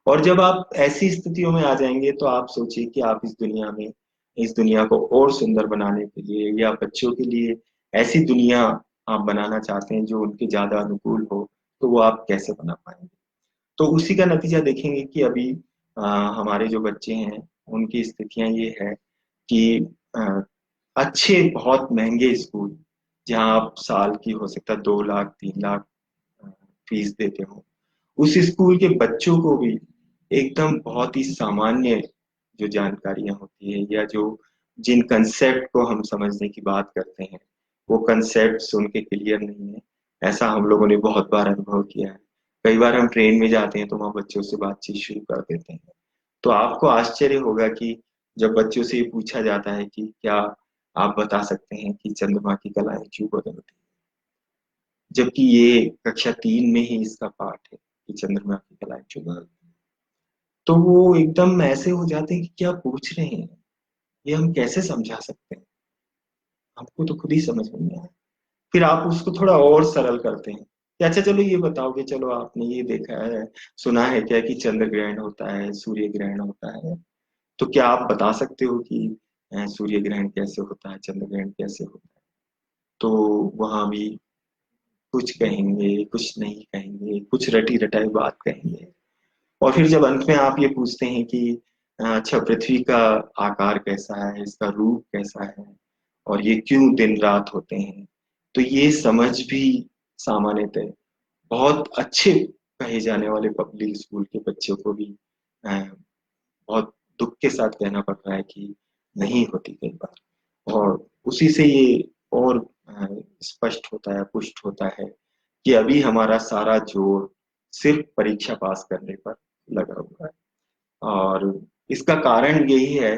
और जब आप ऐसी स्थितियों में आ जाएंगे, तो आप सोचिए कि आप इस दुनिया को और सुंदर बनाने के लिए, या बच्चों के लिए ऐसी दुनिया आप बनाना चाहते हैं जो उनके ज्यादा अनुकूल हो, तो वो आप कैसे बना पाएंगे। तो उसी का नतीजा देखेंगे कि अभी हमारे जो बच्चे हैं, उनकी स्थितियां ये है कि अ, अच्छे बहुत महंगे स्कूल, जहाँ आप साल की हो सकता है 2 लाख 3 लाख अ, फीस देते हो, उस स्कूल के बच्चों को भी एकदम बहुत ही सामान्य जो जानकारियां होती है, या जो जिन कंसेप्ट को हम समझने की बात करते हैं, वो कंसेप्ट उनके क्लियर नहीं है। ऐसा हम लोगों ने बहुत बार अनुभव किया है। कई बार हम ट्रेन में जाते हैं तो वहां बच्चों से बातचीत शुरू कर देते हैं। तो आपको आश्चर्य होगा कि जब बच्चों से ये पूछा जाता है कि क्या आप बता सकते हैं कि चंद्रमा की कलाएं क्यों बदलती हैं, जबकि ये कक्षा 3 में ही इसका पाठ है कि चंद्रमा की कलाएं क्यों बदलती हैं। तो वो एकदम ऐसे हो जाते हैं कि क्या पूछ रहे हैं, ये हम कैसे समझा सकते हैं, हमको तो खुद ही समझ में नहीं आया। फिर आप उसको थोड़ा और सरल करते हैं कि अच्छा चलो ये बताओगे, चलो आपने ये देखा है, सुना है क्या कि चंद्र ग्रहण होता है, सूर्य ग्रहण होता है, तो क्या आप बता सकते हो कि सूर्य ग्रहण कैसे होता है, चंद्र ग्रहण कैसे होता है। तो वहां भी कुछ कहेंगे, कुछ नहीं कहेंगे, कुछ रटी रटाई बात कहेंगे। और फिर जब अंत में आप ये पूछते हैं कि अच्छा पृथ्वी का आकार कैसा है, इसका रूप कैसा है, और ये क्यों दिन रात होते हैं, तो ये समझ भी सामान्यतः बहुत अच्छे कहे जाने वाले पब्लिक स्कूल के बच्चों को भी बहुत दुख के साथ कहना पड़ रहा है कि नहीं होती कई बार। और उसी से ये और स्पष्ट होता है, पुष्ट होता है कि अभी हमारा सारा जोर सिर्फ परीक्षा पास करने पर लगा हुआ है। और इसका कारण यही है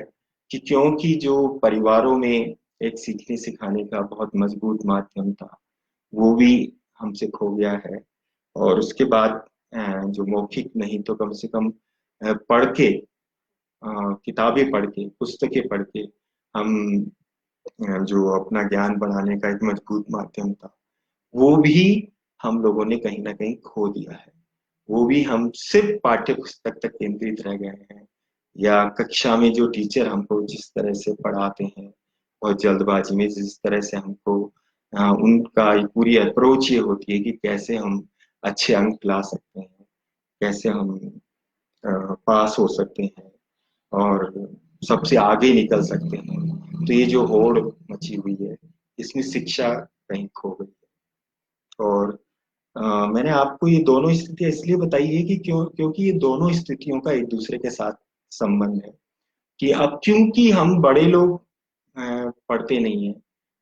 कि क्योंकि जो परिवारों में एक सीखने सिखाने का बहुत मजबूत माध्यम था, वो भी हमसे खो गया है। और उसके बाद जो मौखिक नहीं तो कम से कम पढ़ के, किताबें पढ़ के, पुस्तकें पढ़ के हम जो अपना ज्ञान बढ़ाने का एक मजबूत माध्यम था, वो भी हम लोगों ने कहीं ना कहीं खो दिया है। वो भी हम सिर्फ पाठ्य पुस्तक तक केंद्रित रह गए हैं, या कक्षा में जो टीचर हमको जिस तरह से पढ़ाते हैं और जल्दबाजी में जिस तरह से हमको उनका पूरी अप्रोच ये होती है कि कैसे हम अच्छे अंक ला सकते हैं, कैसे हम पास हो सकते हैं और सबसे आगे निकल सकते हैं। तो ये जो होड़ मची हुई है, इसमें शिक्षा कहीं खो गई है। और मैंने आपको ये दोनों स्थितियां इसलिए बताई है कि क्योंकि ये दोनों स्थितियों का एक दूसरे के साथ संबंध है। कि अब क्योंकि हम बड़े लोग पढ़ते नहीं है,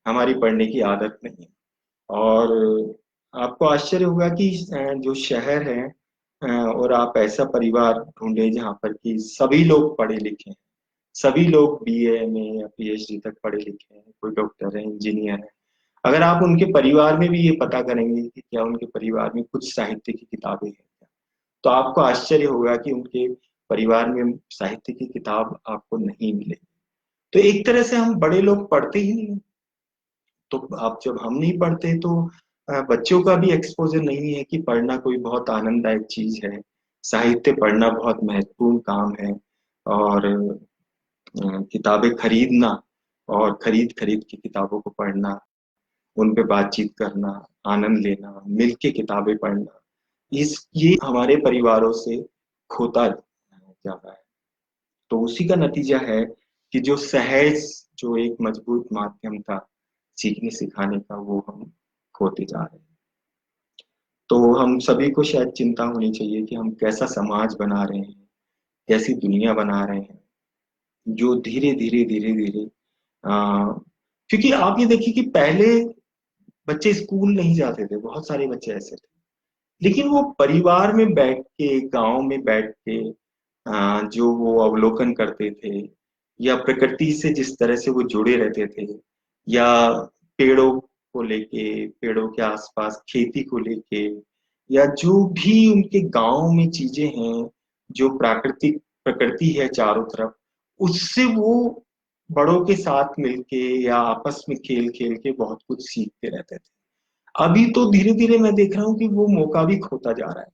हमारी पढ़ने की आदत नहीं है। और आपको आश्चर्य होगा कि जो शहर है, और आप ऐसा परिवार ढूंढे जहाँ पर कि सभी लोग पढ़े लिखे हैं, सभी लोग बीए में या पीएचडी तक पढ़े लिखे हैं, कोई डॉक्टर है, इंजीनियर है। अगर आप उनके परिवार में भी ये पता करेंगे कि क्या उनके परिवार में कुछ साहित्य की किताबें हैं, तो आपको आश्चर्य होगा कि उनके परिवार में साहित्य की किताब आपको नहीं मिलेगी। तो एक तरह से हम बड़े लोग पढ़ते ही नहीं। तो अब जब हम नहीं पढ़ते तो बच्चों का भी एक्सपोजर नहीं है कि पढ़ना कोई बहुत आनंददायक चीज है, साहित्य पढ़ना बहुत महत्वपूर्ण काम है। और किताबें खरीदना और खरीद खरीद के किताबों को पढ़ना, उन पे बातचीत करना, आनंद लेना, मिलके किताबें पढ़ना, इस ये हमारे परिवारों से खोता जा रहा है। तो उसी का नतीजा है कि जो सहज, जो एक मजबूत माध्यम था सीखने सिखाने का, वो हम खोते जा रहे हैं। तो हम सभी को शायद चिंता होनी चाहिए कि हम कैसा समाज बना रहे हैं, कैसी दुनिया बना रहे हैं, जो धीरे धीरे धीरे धीरे क्योंकि आप ये देखिए कि पहले बच्चे स्कूल नहीं जाते थे, बहुत सारे बच्चे ऐसे थे, लेकिन वो परिवार में बैठ के, गांव में बैठ के जो वो अवलोकन करते थे, या प्रकृति से जिस तरह से वो जुड़े रहते थे, या पेड़ों को लेके, पेड़ों के आसपास खेती को लेके, या जो भी उनके गांव में चीजें हैं, जो प्राकृतिक प्रकृति है चारों तरफ, उससे वो बड़ों के साथ मिलके या आपस में खेल खेल के बहुत कुछ सीखते रहते थे। अभी तो धीरे धीरे मैं देख रहा हूँ कि वो मौका भी खोता जा रहा है।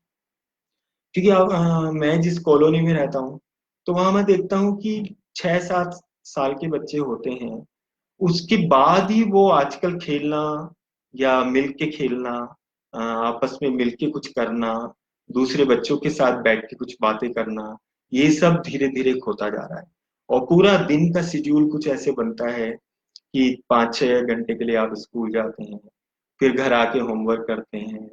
क्योंकि अब मैं जिस कॉलोनी में रहता हूँ, तो वहां मैं देखता हूँ कि 6-7 साल के बच्चे होते हैं, उसके बाद ही वो आजकल खेलना या मिल के खेलना, आपस में मिल के कुछ करना, दूसरे बच्चों के साथ बैठ के कुछ बातें करना, ये सब धीरे धीरे खोता जा रहा है। और पूरा दिन का शेड्यूल कुछ ऐसे बनता है कि 5-6 घंटे के लिए आप स्कूल जाते हैं, फिर घर आके होमवर्क करते हैं,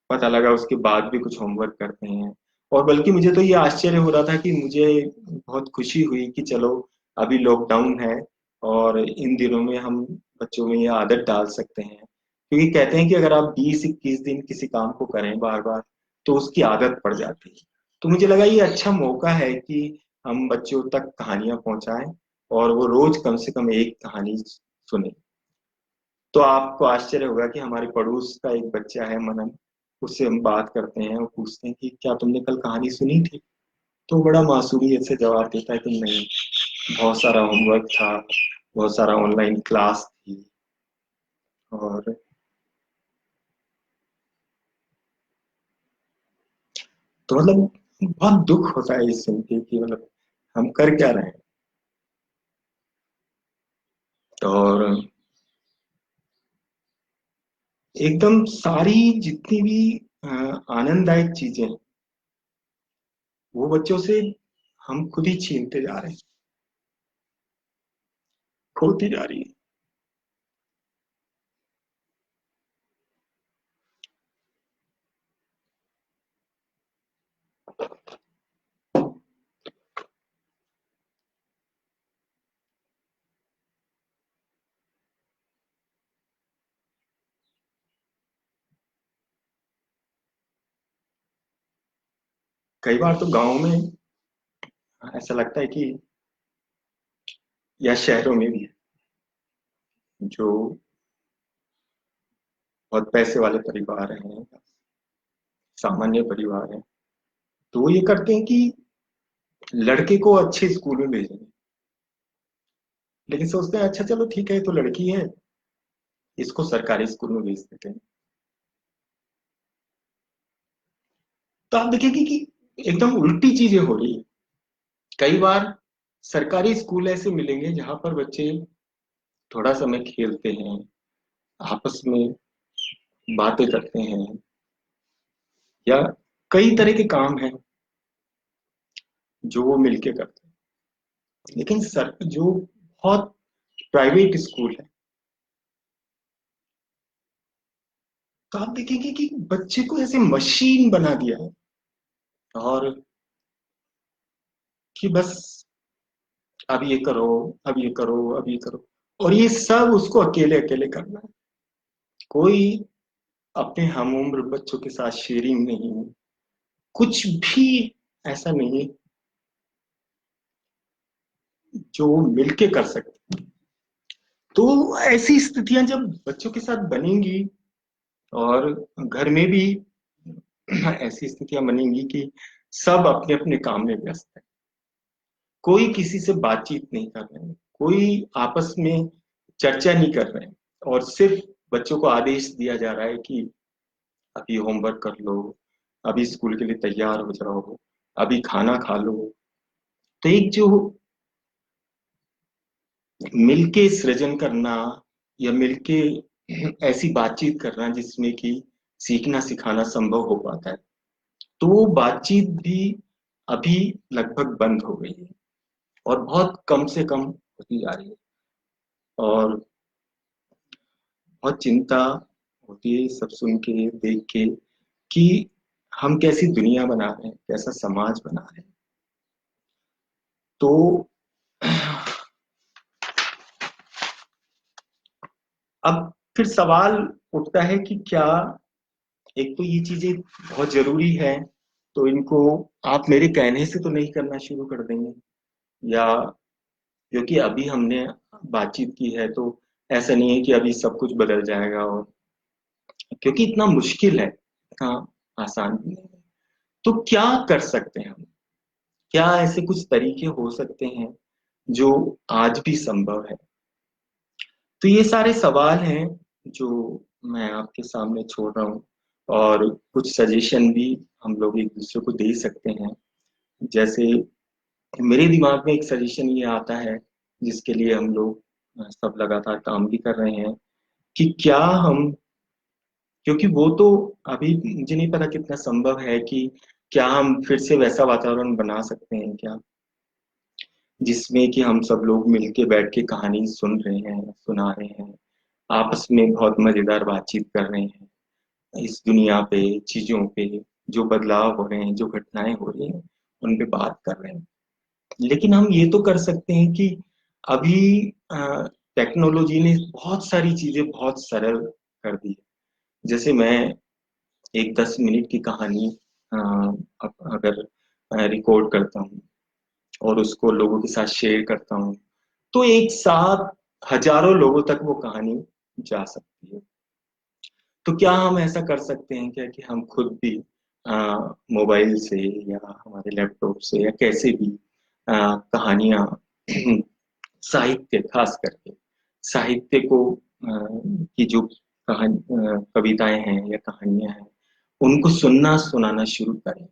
पता लगा उसके बाद भी कुछ होमवर्क करते हैं। और बल्कि मुझे तो ये आश्चर्य हो रहा था कि मुझे बहुत खुशी हुई कि चलो अभी लॉकडाउन है और इन दिनों में हम बच्चों में ये आदत डाल सकते हैं। क्योंकि कहते हैं कि अगर आप 20-21 दिन किसी काम को करें बार बार, तो उसकी आदत पड़ जाती है। तो मुझे लगा ये अच्छा मौका है कि हम बच्चों तक कहानियां पहुंचाएं और वो रोज कम से कम एक कहानी सुने। तो आपको आश्चर्य होगा कि हमारे पड़ोस का एक बच्चा है, मनन, उससे हम बात करते हैं और पूछते हैं कि क्या तुमने कल कहानी सुनी थी? तो बड़ा मासूमियत से जवाब देता है कि नहीं, बहुत सारा होमवर्क था, बहुत सारा ऑनलाइन क्लास थी। और तो मतलब बहुत दुख होता है ये सुन के कि मतलब हम कर क्या रहे हैं। और एकदम सारी जितनी भी आनंददायक चीजें हैं, वो बच्चों से हम खुद ही छीनते जा रहे हैं, खोती जा रही है। कई बार तो गांव में ऐसा लगता है कि, या शहरों में भी है, जो बहुत पैसे वाले परिवार हैं, सामान्य परिवार है, तो वो ये करते हैं कि लड़के को अच्छे स्कूल में भेजेंगे, लेकिन सोचते हैं अच्छा चलो ठीक है, ये तो लड़की है, इसको सरकारी स्कूल में भेज देते हैं। तो आप देखेंगे कि एकदम उल्टी चीजें हो रही है। कई बार सरकारी स्कूल ऐसे मिलेंगे जहां पर बच्चे थोड़ा समय खेलते हैं, आपस में बातें करते हैं, या कई तरह के काम हैं जो वो मिलके करते हैं। लेकिन सर जो बहुत प्राइवेट स्कूल है, तो आप देखेंगे कि बच्चे को ऐसे मशीन बना दिया है, और कि बस अब ये करो, अब ये करो, अब ये करो, और ये सब उसको अकेले अकेले करना है। कोई अपने हम उम्र बच्चों के साथ शेयरिंग नहीं, कुछ भी ऐसा नहीं है जो वो मिलके कर सकते। तो ऐसी स्थितियां जब बच्चों के साथ बनेंगी, और घर में भी ऐसी स्थितियां बनेंगी कि सब अपने अपने काम में व्यस्त है, कोई किसी से बातचीत नहीं कर रहे हैं, कोई आपस में चर्चा नहीं कर रहे हैं, और सिर्फ बच्चों को आदेश दिया जा रहा है कि अभी होमवर्क कर लो, अभी स्कूल के लिए तैयार हो जाओ, अभी खाना खा लो। तो एक जो मिलके सृजन करना, या मिलके ऐसी बातचीत करना जिसमें कि सीखना सिखाना संभव हो पाता है, तो वो बातचीत भी अभी लगभग बंद हो गई है, और बहुत कम से कम होती जा रही है। और बहुत चिंता होती है सब सुन के, देख के, कि हम कैसी दुनिया बना रहे हैं, कैसा समाज बना रहे हैं। तो अब फिर सवाल उठता है कि क्या, एक तो ये चीजें बहुत जरूरी है, तो इनको आप मेरे कहने से तो नहीं करना शुरू कर देंगे, या क्योंकि अभी हमने बातचीत की है, तो ऐसा नहीं है कि अभी सब कुछ बदल जाएगा, और क्योंकि इतना मुश्किल है, इतना आसान भी नहीं है। तो क्या कर सकते हैं हम, क्या ऐसे कुछ तरीके हो सकते हैं जो आज भी संभव है? तो ये सारे सवाल हैं जो मैं आपके सामने छोड़ रहा हूँ, और कुछ सजेशन भी हम लोग एक दूसरे को दे सकते हैं। जैसे मेरे दिमाग में एक सजेशन ये आता है, जिसके लिए हम लोग सब लगातार काम भी कर रहे हैं, कि क्या हम, क्योंकि वो तो अभी मुझे नहीं पता कितना संभव है, कि क्या हम फिर से वैसा वातावरण बना सकते हैं क्या, जिसमें कि हम सब लोग मिलके बैठ के कहानी सुन रहे हैं, सुना रहे हैं, आपस में बहुत मजेदार बातचीत कर रहे हैं, इस दुनिया पे, चीजों पे, जो बदलाव हो रहे हैं, जो घटनाएं हो रही हैं, उन पे बात कर रहे हैं। लेकिन हम ये तो कर सकते हैं कि अभी टेक्नोलॉजी ने बहुत सारी चीजें बहुत सरल कर दी है। जैसे मैं एक 10 मिनट की कहानी अ, अगर रिकॉर्ड करता हूँ, और उसको लोगों के साथ शेयर करता हूँ, तो एक साथ हजारों लोगों तक वो कहानी जा सकती है। तो क्या हम ऐसा कर सकते हैं क्या, कि हम खुद भी मोबाइल से, या हमारे लैपटॉप से, या कैसे भी कहानियां साहित्य, खास करके साहित्य को की जो कविताएं हैं या कहानियां हैं, उनको सुनना सुनाना शुरू करें,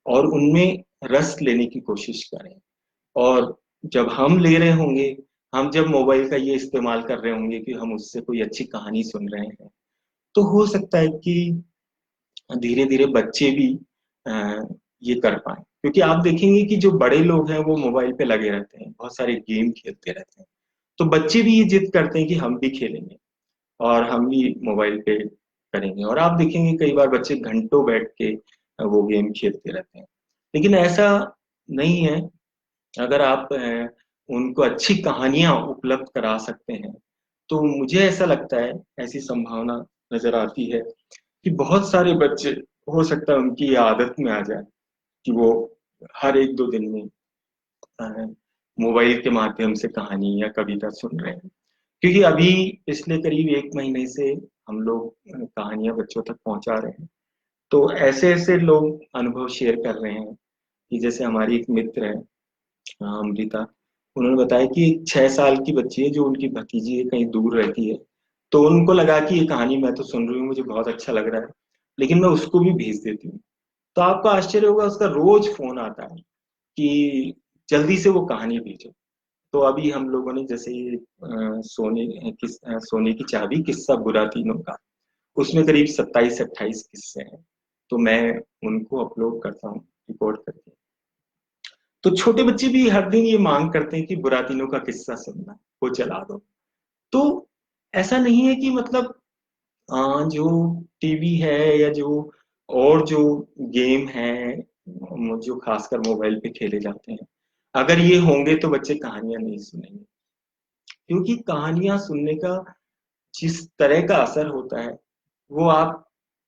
और उनमें रस लेने की कोशिश करें। और जब हम ले रहे होंगे, हम जब मोबाइल का ये इस्तेमाल कर रहे होंगे कि हम उससे कोई अच्छी कहानी सुन रहे हैं, तो हो सकता है कि धीरे धीरे बच्चे भी अ, ये कर पाए। क्योंकि आप देखेंगे कि जो बड़े लोग हैं वो मोबाइल पे लगे रहते हैं, बहुत सारे गेम खेलते रहते हैं, तो बच्चे भी ये जिद करते हैं कि हम भी खेलेंगे, और हम भी मोबाइल पे करेंगे, और आप देखेंगे कई बार बच्चे घंटों बैठ के वो गेम खेलते रहते हैं। लेकिन ऐसा नहीं है। अगर आप उनको अच्छी कहानियां उपलब्ध करा सकते हैं, तो मुझे ऐसा लगता है, ऐसी संभावना नजर आती है कि बहुत सारे बच्चे, हो सकता है उनकी ये आदत में आ जाए, कि वो हर एक दो दिन में मोबाइल के माध्यम से कहानी या कविता सुन रहे हैं। क्योंकि अभी पिछले करीब 1 महीने से हम लोग कहानियां बच्चों तक पहुंचा रहे हैं। तो ऐसे ऐसे लोग अनुभव शेयर कर रहे हैं कि जैसे हमारी एक मित्र है, अमृता। उन्होंने बताया कि एक 6 साल की बच्ची है जो उनकी भतीजी है, कहीं दूर रहती है। तो उनको लगा कि ये कहानी मैं तो सुन रही हूँ, मुझे बहुत अच्छा लग रहा है, लेकिन मैं उसको भी भेज देती हूँ। तो आपको आश्चर्य होगा, उसका रोज फोन आता है कि जल्दी से वो कहानी भेजो। तो अभी हम लोगों ने जैसे ये सोने की चाबी किस्सा बुरा तीनों का, उसमें करीब 27-28 किस्से हैं। तो मैं उनको अपलोड करता हूँ रिकॉर्ड करके। तो छोटे बच्चे भी हर दिन ये मांग करते हैं कि बुरा तीनों का किस्सा सुनना, वो चला दो। तो ऐसा नहीं है कि मतलब जो टीवी है या जो और जो गेम है जो खासकर मोबाइल पे खेले जाते हैं, अगर ये होंगे तो बच्चे कहानियां नहीं सुनेंगे। क्योंकि कहानियां सुनने का जिस तरह का असर होता है, वो आप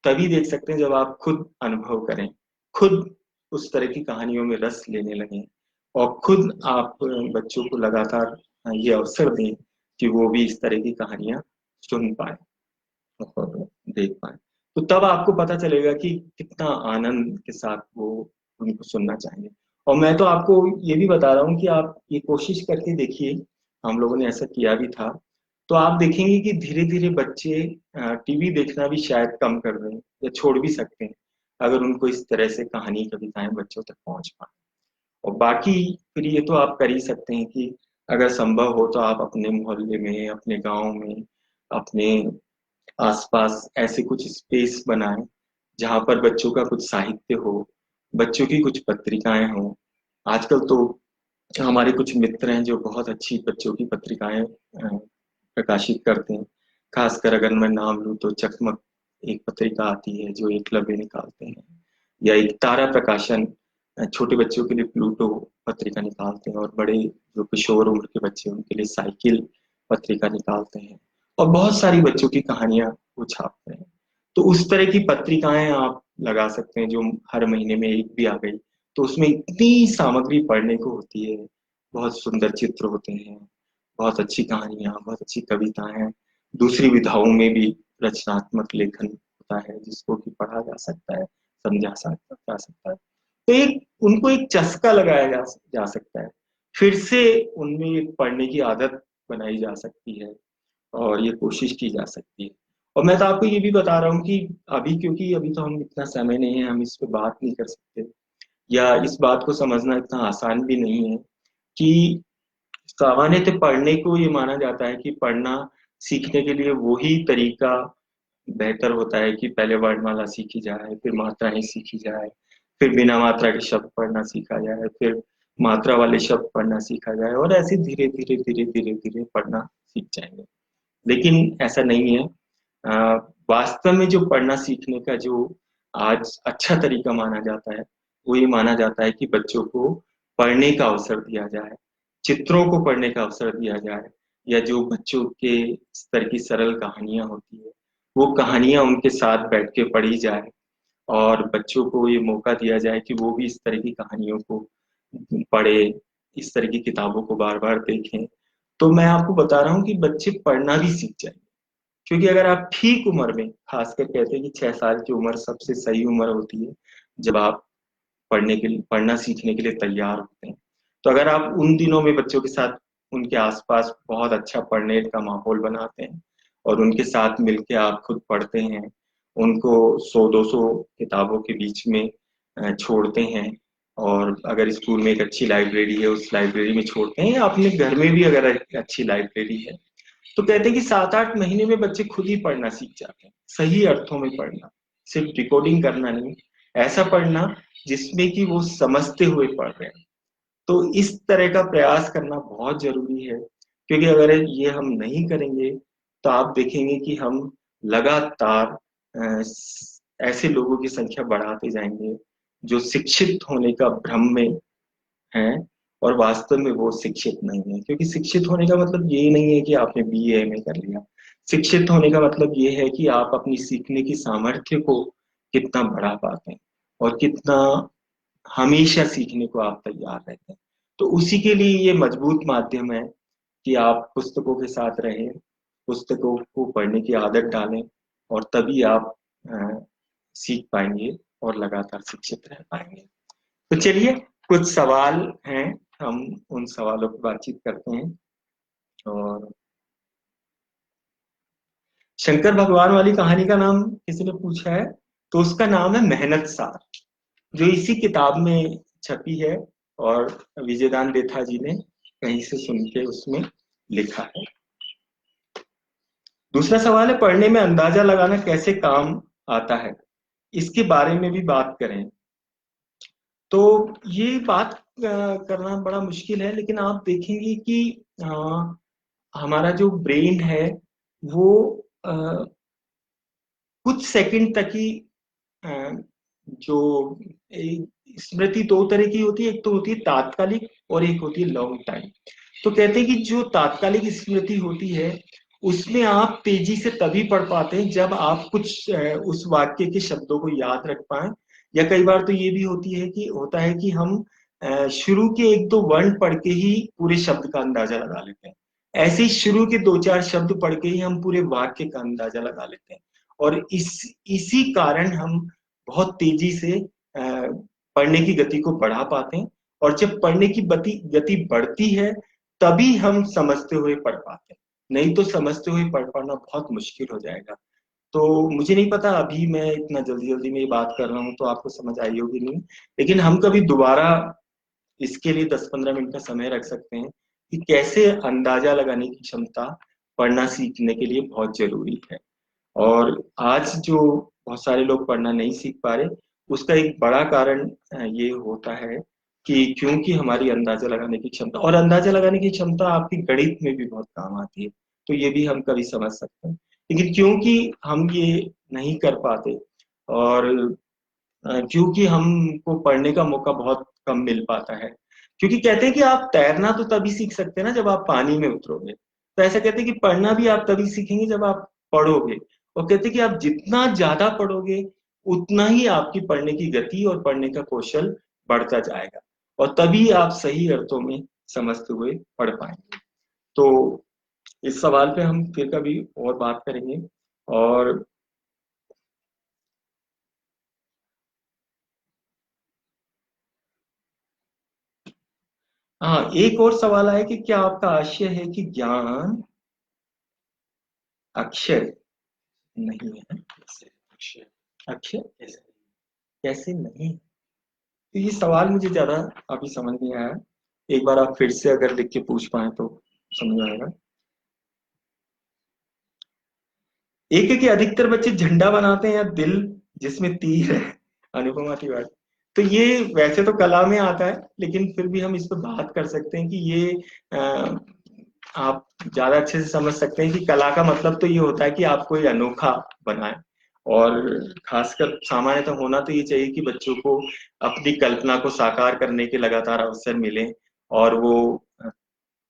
तभी देख सकते हैं जब आप खुद अनुभव करें, खुद उस तरह की कहानियों में रस लेने लगें, और खुद आप बच्चों को लगातार ये अवसर दें कि वो भी इस तरह की कहानियां सुन पाए और देख पाए। तो तब आपको पता चलेगा कि कितना आनंद के साथ वो उनको सुनना चाहिए। और मैं तो आपको ये भी बता रहा हूँ कि आप ये कोशिश करके देखिए, हम लोगों ने ऐसा किया भी था। तो आप देखेंगे कि धीरे धीरे बच्चे टीवी देखना भी शायद कम कर रहे हैं या छोड़ भी सकते हैं, अगर उनको इस तरह से कहानी कविताएं बच्चों तक पहुंच पाए। और बाकी फिर ये तो आप कर ही सकते हैं कि अगर संभव हो तो आप अपने मोहल्ले में, अपने गांव में, अपने आसपास ऐसे कुछ स्पेस बनाएं जहां पर बच्चों का कुछ साहित्य हो, बच्चों की कुछ पत्रिकाएं हो। आजकल तो हमारे कुछ मित्र हैं जो बहुत अच्छी बच्चों की पत्रिकाएं प्रकाशित करते हैं। खासकर अगर मैं नाम लूं तो चकमक एक पत्रिका आती है जो एकलव्य निकालते हैं, या एक तारा प्रकाशन छोटे बच्चों के लिए प्लूटो पत्रिका निकालते हैं, और बड़े जो किशोर उम्र के बच्चे हैं, उनके लिए साइकिल पत्रिका निकालते हैं, और बहुत सारी बच्चों की कहानियां वो छापते हैं। तो उस तरह की पत्रिकाएं आप लगा सकते हैं जो हर महीने में एक भी आ गई, तो उसमें इतनी सामग्री पढ़ने को होती है। बहुत सुंदर चित्र होते हैं, बहुत अच्छी कहानियां, बहुत अच्छी कविताएं, दूसरी विधाओं में भी रचनात्मक लेखन होता है जिसको कि पढ़ा जा सकता है, जा सकता है। तो एक उनको एक चस्का लगाया जा सकता है, फिर से उनमें एक पढ़ने की आदत बनाई जा सकती है, और ये कोशिश की जा सकती है। और मैं तो आपको ये भी बता रहा हूँ कि अभी, क्योंकि अभी तो हम इतना समय नहीं है, हम इस पे बात नहीं कर सकते, या इस बात को समझना इतना आसान भी नहीं है कि सामान्यतः पढ़ने को ये माना जाता है कि पढ़ना सीखने के लिए वही तरीका बेहतर होता है कि पहले वर्णमाला सीखी जाए, फिर मात्राएं सीखी जाए, फिर बिना मात्रा के शब्द पढ़ना सीखा जाए, फिर मात्रा वाले शब्द पढ़ना सीखा जाए, और ऐसे धीरे धीरे धीरे धीरे धीरे पढ़ना सीख जाएंगे। लेकिन ऐसा नहीं है। अ, वास्तव में जो पढ़ना सीखने का जो आज अच्छा तरीका माना जाता है, वो ये माना जाता है कि बच्चों को पढ़ने का अवसर दिया जाए, चित्रों को पढ़ने का अवसर दिया जाए, या जो बच्चों के स्तर की सरल कहानियां होती है, वो कहानियां उनके साथ बैठ के पढ़ी जाए, और बच्चों को ये मौका दिया जाए कि वो भी इस तरह की कहानियों को पढ़े, इस तरह की किताबों को बार बार देखें। तो मैं आपको बता रहा हूँ कि बच्चे पढ़ना भी सीख जाएंगे। क्योंकि अगर आप ठीक उम्र में, खासकर कहते हैं कि 6 साल की उम्र सबसे सही उम्र होती है जब आप पढ़ने के लिए, पढ़ना सीखने के लिए तैयार होते हैं। तो अगर आप उन दिनों में बच्चों के साथ उनके आसपास बहुत अच्छा पढ़ने का माहौल बनाते हैं, और उनके साथ मिलके आप खुद पढ़ते हैं, उनको 100-200 किताबों के बीच में छोड़ते हैं, और अगर स्कूल में एक अच्छी लाइब्रेरी है उस लाइब्रेरी में छोड़ते हैं, या अपने घर में भी अगर एक अच्छी लाइब्रेरी है, तो कहते हैं कि 7-8 महीने में बच्चे खुद ही पढ़ना सीख जाते हैं। सही अर्थों में पढ़ना, सिर्फ डिकोडिंग करना नहीं, ऐसा पढ़ना जिसमें कि वो समझते हुए पढ़ रहे हैं। तो इस तरह का प्रयास करना बहुत जरूरी है, क्योंकि अगर ये हम नहीं करेंगे तो आप देखेंगे कि हम लगातार ऐसे लोगों की संख्या बढ़ाते जाएंगे जो शिक्षित होने का भ्रम में हैं, और वास्तव में वो शिक्षित नहीं है। क्योंकि शिक्षित होने का मतलब ये नहीं है कि आपने बीए में कर लिया। शिक्षित होने का मतलब ये है कि आप अपनी सीखने की सामर्थ्य को कितना बढ़ा पाते हैं, और कितना हमेशा सीखने को आप तैयार रहते हैं। तो उसी के लिए ये मजबूत माध्यम है कि आप पुस्तकों के साथ रहें, पुस्तकों को पढ़ने की आदत डालें, और तभी आप सीख पाएंगे और लगातार शिक्षित रह पाएंगे। तो चलिए, कुछ सवाल हैं, हम उन सवालों पर बातचीत करते हैं। और शंकर भगवान वाली कहानी का नाम किसी ने पूछा है, तो उसका नाम है मेहनत सार, जो इसी किताब में छपी है, और विजयदान देथा जी ने कहीं से सुन के उसमें लिखा है। दूसरा सवाल है, पढ़ने में अंदाजा लगाना कैसे काम आता है, इसके बारे में भी बात करें। तो ये बात करना बड़ा मुश्किल है, लेकिन आप देखेंगे कि हमारा जो ब्रेन है वो अ, कुछ सेकंड तक ही अ, जो स्मृति दो तरह की होती है, एक तो होती है तात्कालिक और एक होती है लॉन्ग टाइम। तो कहते हैं कि जो तात्कालिक स्मृति होती है उसमें आप तेजी से तभी पढ़ पाते हैं जब आप कुछ उस वाक्य के शब्दों को याद रख पाए। या कई बार तो ये भी होता है कि हम शुरू के एक दो वर्ण पढ़ के ही पूरे शब्द का अंदाजा लगा लेते हैं। ऐसे ही शुरू के दो चार शब्द पढ़ के ही हम पूरे वाक्य का अंदाजा लगा लेते हैं। और इसी कारण हम बहुत तेजी से पढ़ने की गति को बढ़ा पाते हैं। और जब पढ़ने की गति बढ़ती है तभी हम समझते हुए पढ़ पाते हैं, नहीं तो समझते हुए पढ़ पाना बहुत मुश्किल हो जाएगा। तो मुझे नहीं पता, अभी मैं इतना जल्दी जल्दी में ये बात कर रहा हूँ तो आपको समझ आई होगी नहीं, लेकिन हम कभी दोबारा इसके लिए 10-15 मिनट का समय रख सकते हैं कि कैसे अंदाजा लगाने की क्षमता पढ़ना सीखने के लिए बहुत जरूरी है। और आज जो बहुत सारे लोग पढ़ना नहीं सीख पा रहे, उसका एक बड़ा कारण ये होता है कि क्योंकि हमारी अंदाजा लगाने की क्षमता, और अंदाजा लगाने की क्षमता आपकी गणित में भी बहुत काम आती है, तो ये भी हम कभी समझ सकते हैं। लेकिन क्योंकि हम ये नहीं कर पाते, और क्योंकि हमको पढ़ने का मौका बहुत कम मिल पाता है, क्योंकि कहते हैं कि आप तैरना तो तभी सीख सकते हैं ना जब आप पानी में उतरोगे, तो ऐसा कहते हैं कि पढ़ना भी आप तभी सीखेंगे जब आप पढ़ोगे। और कहते हैं कि आप जितना ज्यादा पढ़ोगे उतना ही आपकी पढ़ने की गति और पढ़ने का कौशल बढ़ता जाएगा, और तभी आप सही अर्थों में समझते हुए पढ़ पाएंगे। तो इस सवाल पे हम फिर कभी और बात करेंगे। और हाँ, एक और सवाल आया कि क्या आपका आशय है कि ज्ञान अक्षय नहीं है? कैसे अक्षय? अक्षय कैसे? कैसे नहीं? तो ये सवाल मुझे ज्यादा अभी समझ नहीं आया, एक बार आप फिर से अगर लिख के पूछ पाए तो समझ आएगा। एक है कि अधिकतर बच्चे झंडा बनाते हैं या दिल जिसमें तीर है, अनुपमा तिवारी। तो ये वैसे तो कला में आता है, लेकिन फिर भी हम इस पर बात कर सकते हैं कि ये अ, आप ज्यादा अच्छे से समझ सकते हैं कि कला का मतलब तो ये होता है कि आप कोई अनोखा बनाएं। और खासकर सामान्यतः होना तो ये चाहिए कि बच्चों को अपनी कल्पना को साकार करने के लगातार अवसर मिले, और वो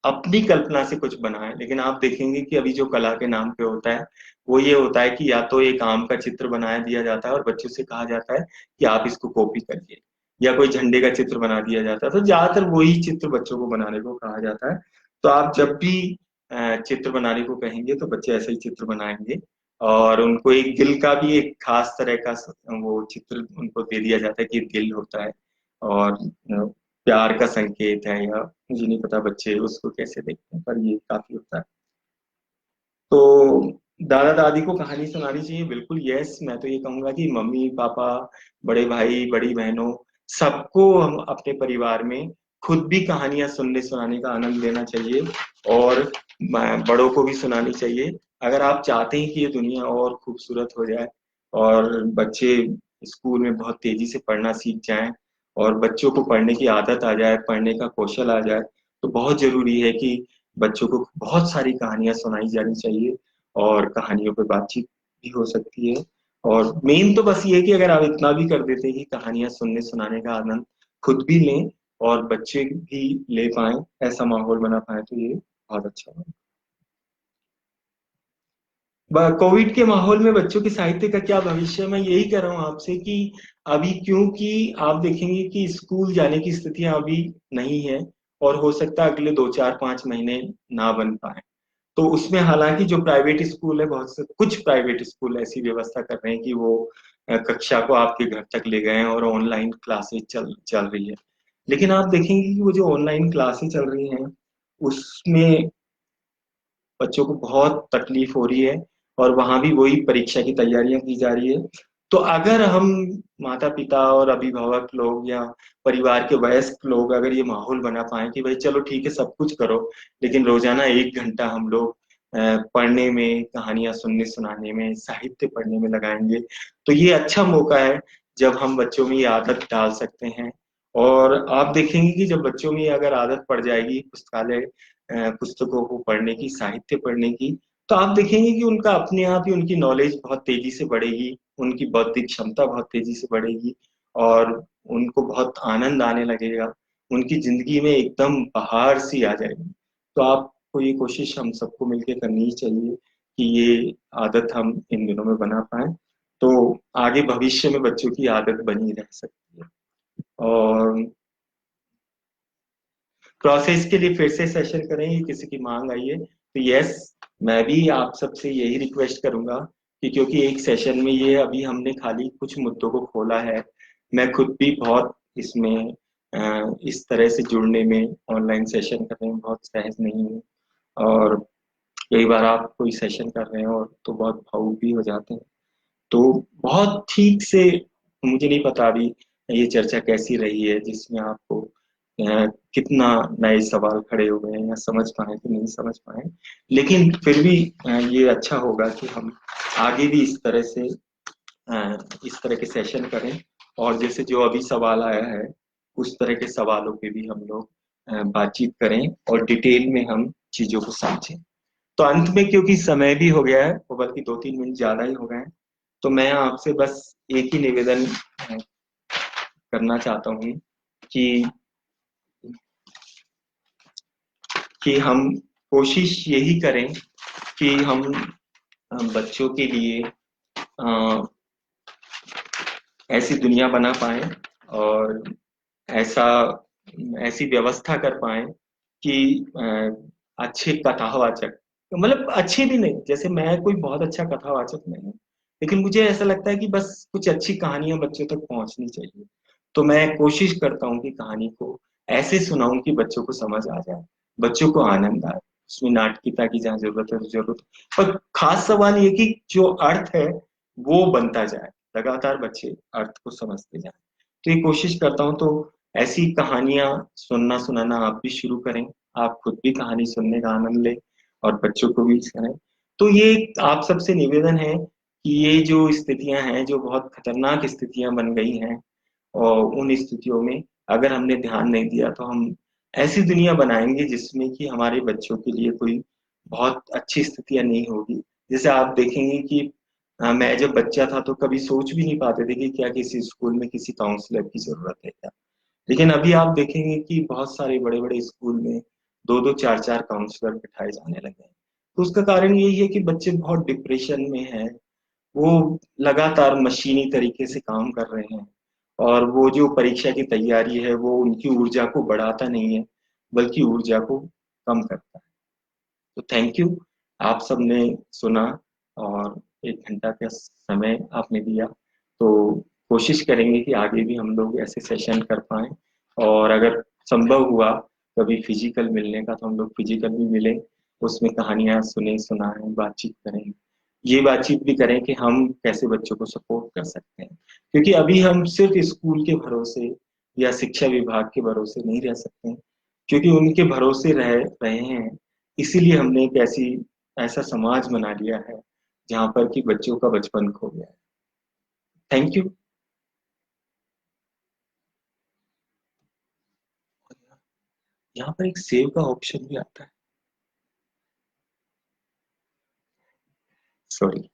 अपनी कल्पना से कुछ बनाए। लेकिन आप देखेंगे कि अभी जो कला के नाम पे होता है वो ये होता है कि या तो एक आम का चित्र बनाया दिया जाता है और बच्चों से कहा जाता है कि आप इसको कॉपी करिए, या कोई झंडे का चित्र बना दिया जाता है, तो ज्यादातर वही चित्र बच्चों को बनाने को कहा जाता है। तो आप जब भी चित्र बनाने को कहेंगे तो बच्चे ऐसे ही चित्र बनाएंगे, और उनको एक दिल का भी एक खास तरह का वो चित्र उनको दे दिया जाता है कि दिल होता है, और प्यार का संकेत है, या मुझे नहीं पता बच्चे उसको कैसे देखते हैं, पर ये काफी होता है। तो दादा दादी को कहानी सुनानी चाहिए, बिल्कुल यस। मैं तो ये कहूंगा कि मम्मी पापा, बड़े भाई बड़ी बहनों, सबको हम अपने परिवार में खुद भी कहानियां सुनने सुनाने का आनंद लेना चाहिए, और बड़ों को भी सुनानी चाहिए। अगर आप चाहते हैं कि ये दुनिया और खूबसूरत हो जाए, और बच्चे स्कूल में बहुत तेजी से पढ़ना सीख जाएं, और बच्चों को पढ़ने की आदत आ जाए, पढ़ने का कौशल आ जाए, तो बहुत जरूरी है कि बच्चों को बहुत सारी कहानियां सुनाई जानी चाहिए, और कहानियों पे बातचीत भी हो सकती है। और मेन तो बस ये है कि अगर आप इतना भी कर देते हैं कि कहानियां सुनने सुनाने का आनंद खुद भी लें और बच्चे भी ले पाए, ऐसा माहौल बना पाए, तो ये बहुत अच्छा है। कोविड के माहौल में बच्चों के साहित्य का क्या भविष्य, मैं यही कह रहा हूँ आपसे कि अभी क्योंकि आप देखेंगे कि स्कूल जाने की स्थितियां अभी नहीं है, और हो सकता है अगले 2 4 5 महीने ना बन पाए। तो उसमें हालांकि जो प्राइवेट स्कूल है, बहुत से कुछ प्राइवेट स्कूल ऐसी व्यवस्था कर रहे हैं कि वो कक्षा को आपके घर तक ले गए हैं और ऑनलाइन क्लासेस चल चल रही है। लेकिन आप देखेंगे कि वो जो ऑनलाइन क्लासेस चल रही हैं उसमें बच्चों को बहुत तकलीफ हो रही है, और वहां भी वही परीक्षा की तैयारियां की जा रही है। तो अगर हम माता पिता और अभिभावक लोग या परिवार के वयस्क लोग अगर ये माहौल बना पाए कि भाई चलो ठीक है सब कुछ करो, लेकिन रोजाना 1 घंटा हम लोग पढ़ने में, कहानियां सुनने सुनाने में, साहित्य पढ़ने में लगाएंगे, तो ये अच्छा मौका है जब हम बच्चों में ये आदत डाल सकते हैं। और आप देखेंगे कि जब बच्चों में ये अगर आदत पड़ जाएगी पुस्तकालय पुस्तकों को पढ़ने की, साहित्य पढ़ने की, तो आप देखेंगे कि उनका अपने आप ही उनकी नॉलेज बहुत तेजी से बढ़ेगी, उनकी बौद्धिक क्षमता बहुत तेजी से बढ़ेगी, और उनको बहुत आनंद आने लगेगा, उनकी जिंदगी में एकदम बहार सी आ जाएगी। तो आपको ये कोशिश हम सबको मिलकर करनी चाहिए कि ये आदत हम इन दिनों में बना पाए, तो आगे भविष्य में बच्चों की आदत बनी रह सकती है। और प्रोसेस के लिए फिर से सेशन करेंगे, किसी की मांग आई है तो यस, मैं भी आप सबसे यही रिक्वेस्ट करूंगा कि क्योंकि एक सेशन में ये अभी हमने खाली कुछ मुद्दों को खोला है, मैं खुद भी बहुत इसमें इस तरह से जुड़ने में, ऑनलाइन सेशन करने में बहुत सहज नहीं हूँ। और कई बार आप कोई सेशन कर रहे हो तो बहुत भावुक भी हो जाते हैं। तो बहुत ठीक से, मुझे नहीं पता अभी ये चर्चा कैसी रही है जिसमें आपको कितना नए सवाल खड़े हुए हैं, या समझ पाए कि नहीं समझ पाए, लेकिन फिर भी ये अच्छा होगा कि हम आगे भी इस तरह के सेशन करें, और जैसे जो अभी सवाल आया है उस तरह के सवालों पे भी हम लोग बातचीत करें और डिटेल में हम चीजों को समझें। तो अंत में क्योंकि समय भी हो गया है, वो बल्कि 2 3 मिनट ज्यादा ही हो गए हैं, तो मैं आपसे बस एक ही निवेदन करना चाहता हूँ कि हम कोशिश यही करें कि हम बच्चों के लिए अ, ऐसी दुनिया बना पाए, और ऐसा ऐसी व्यवस्था कर पाए कि अच्छे कथावाचक, मतलब अच्छे भी नहीं, जैसे मैं कोई बहुत अच्छा कथावाचक नहीं हूँ, लेकिन मुझे ऐसा लगता है कि बस कुछ अच्छी कहानियां बच्चों तक पहुंचनी चाहिए। तो मैं कोशिश करता हूँ कि कहानी को ऐसे सुनाऊं कि बच्चों को समझ आ जाए, बच्चों को आनंद आए, उसमें नाटकीयता की जहाँ जरूरत है तो जरूरत है। पर खास सवाल ये कि जो अर्थ है वो बनता जाए, लगातार बच्चे अर्थ को समझते जाए। तो ये कोशिश करता हूँ। तो ऐसी कहानियां सुनना सुनाना आप भी शुरू करें, आप खुद भी कहानी सुनने का आनंद लें और बच्चों को भी करें। तो ये आप सबसे निवेदन है कि ये जो स्थितियां हैं, जो बहुत खतरनाक स्थितियां बन गई हैं, और उन स्थितियों में अगर हमने ध्यान नहीं दिया तो हम ऐसी दुनिया बनाएंगे जिसमें कि हमारे बच्चों के लिए कोई बहुत अच्छी स्थितियां नहीं होगी। जैसे आप देखेंगे कि मैं जब बच्चा था तो कभी सोच भी नहीं पाते थे कि क्या किसी स्कूल में किसी काउंसलर की जरूरत है क्या। लेकिन अभी आप देखेंगे कि बहुत सारे बड़े बड़े स्कूल में 2 2 4 4 काउंसलर बिठाए जाने लगे हैं। तो उसका कारण यही है कि बच्चे बहुत डिप्रेशन में हैं, वो लगातार मशीनी तरीके से काम कर रहे हैं, और वो जो परीक्षा की तैयारी है वो उनकी ऊर्जा को बढ़ाता नहीं है, बल्कि ऊर्जा को कम करता है। तो थैंक यू, आप सबने सुना, और 1 घंटा का समय आपने दिया। तो कोशिश करेंगे कि आगे भी हम लोग ऐसे सेशन कर पाएं, और अगर संभव हुआ कभी फिजिकल मिलने का तो हम लोग फिजिकल भी मिले, उसमें कहानियां सुने सुनाएं, बातचीत करें। ये बातचीत भी करें कि हम कैसे बच्चों को सपोर्ट कर सकते हैं, क्योंकि अभी हम सिर्फ स्कूल के भरोसे या शिक्षा विभाग के भरोसे नहीं रह सकते हैं, क्योंकि उनके भरोसे रह रहे हैं। इसीलिए हमने एक ऐसा समाज बना लिया है जहां पर कि बच्चों का बचपन खो गया है। Thank you. यहाँ पर एक सेव का ऑप्शन भी आता है। सॉरी।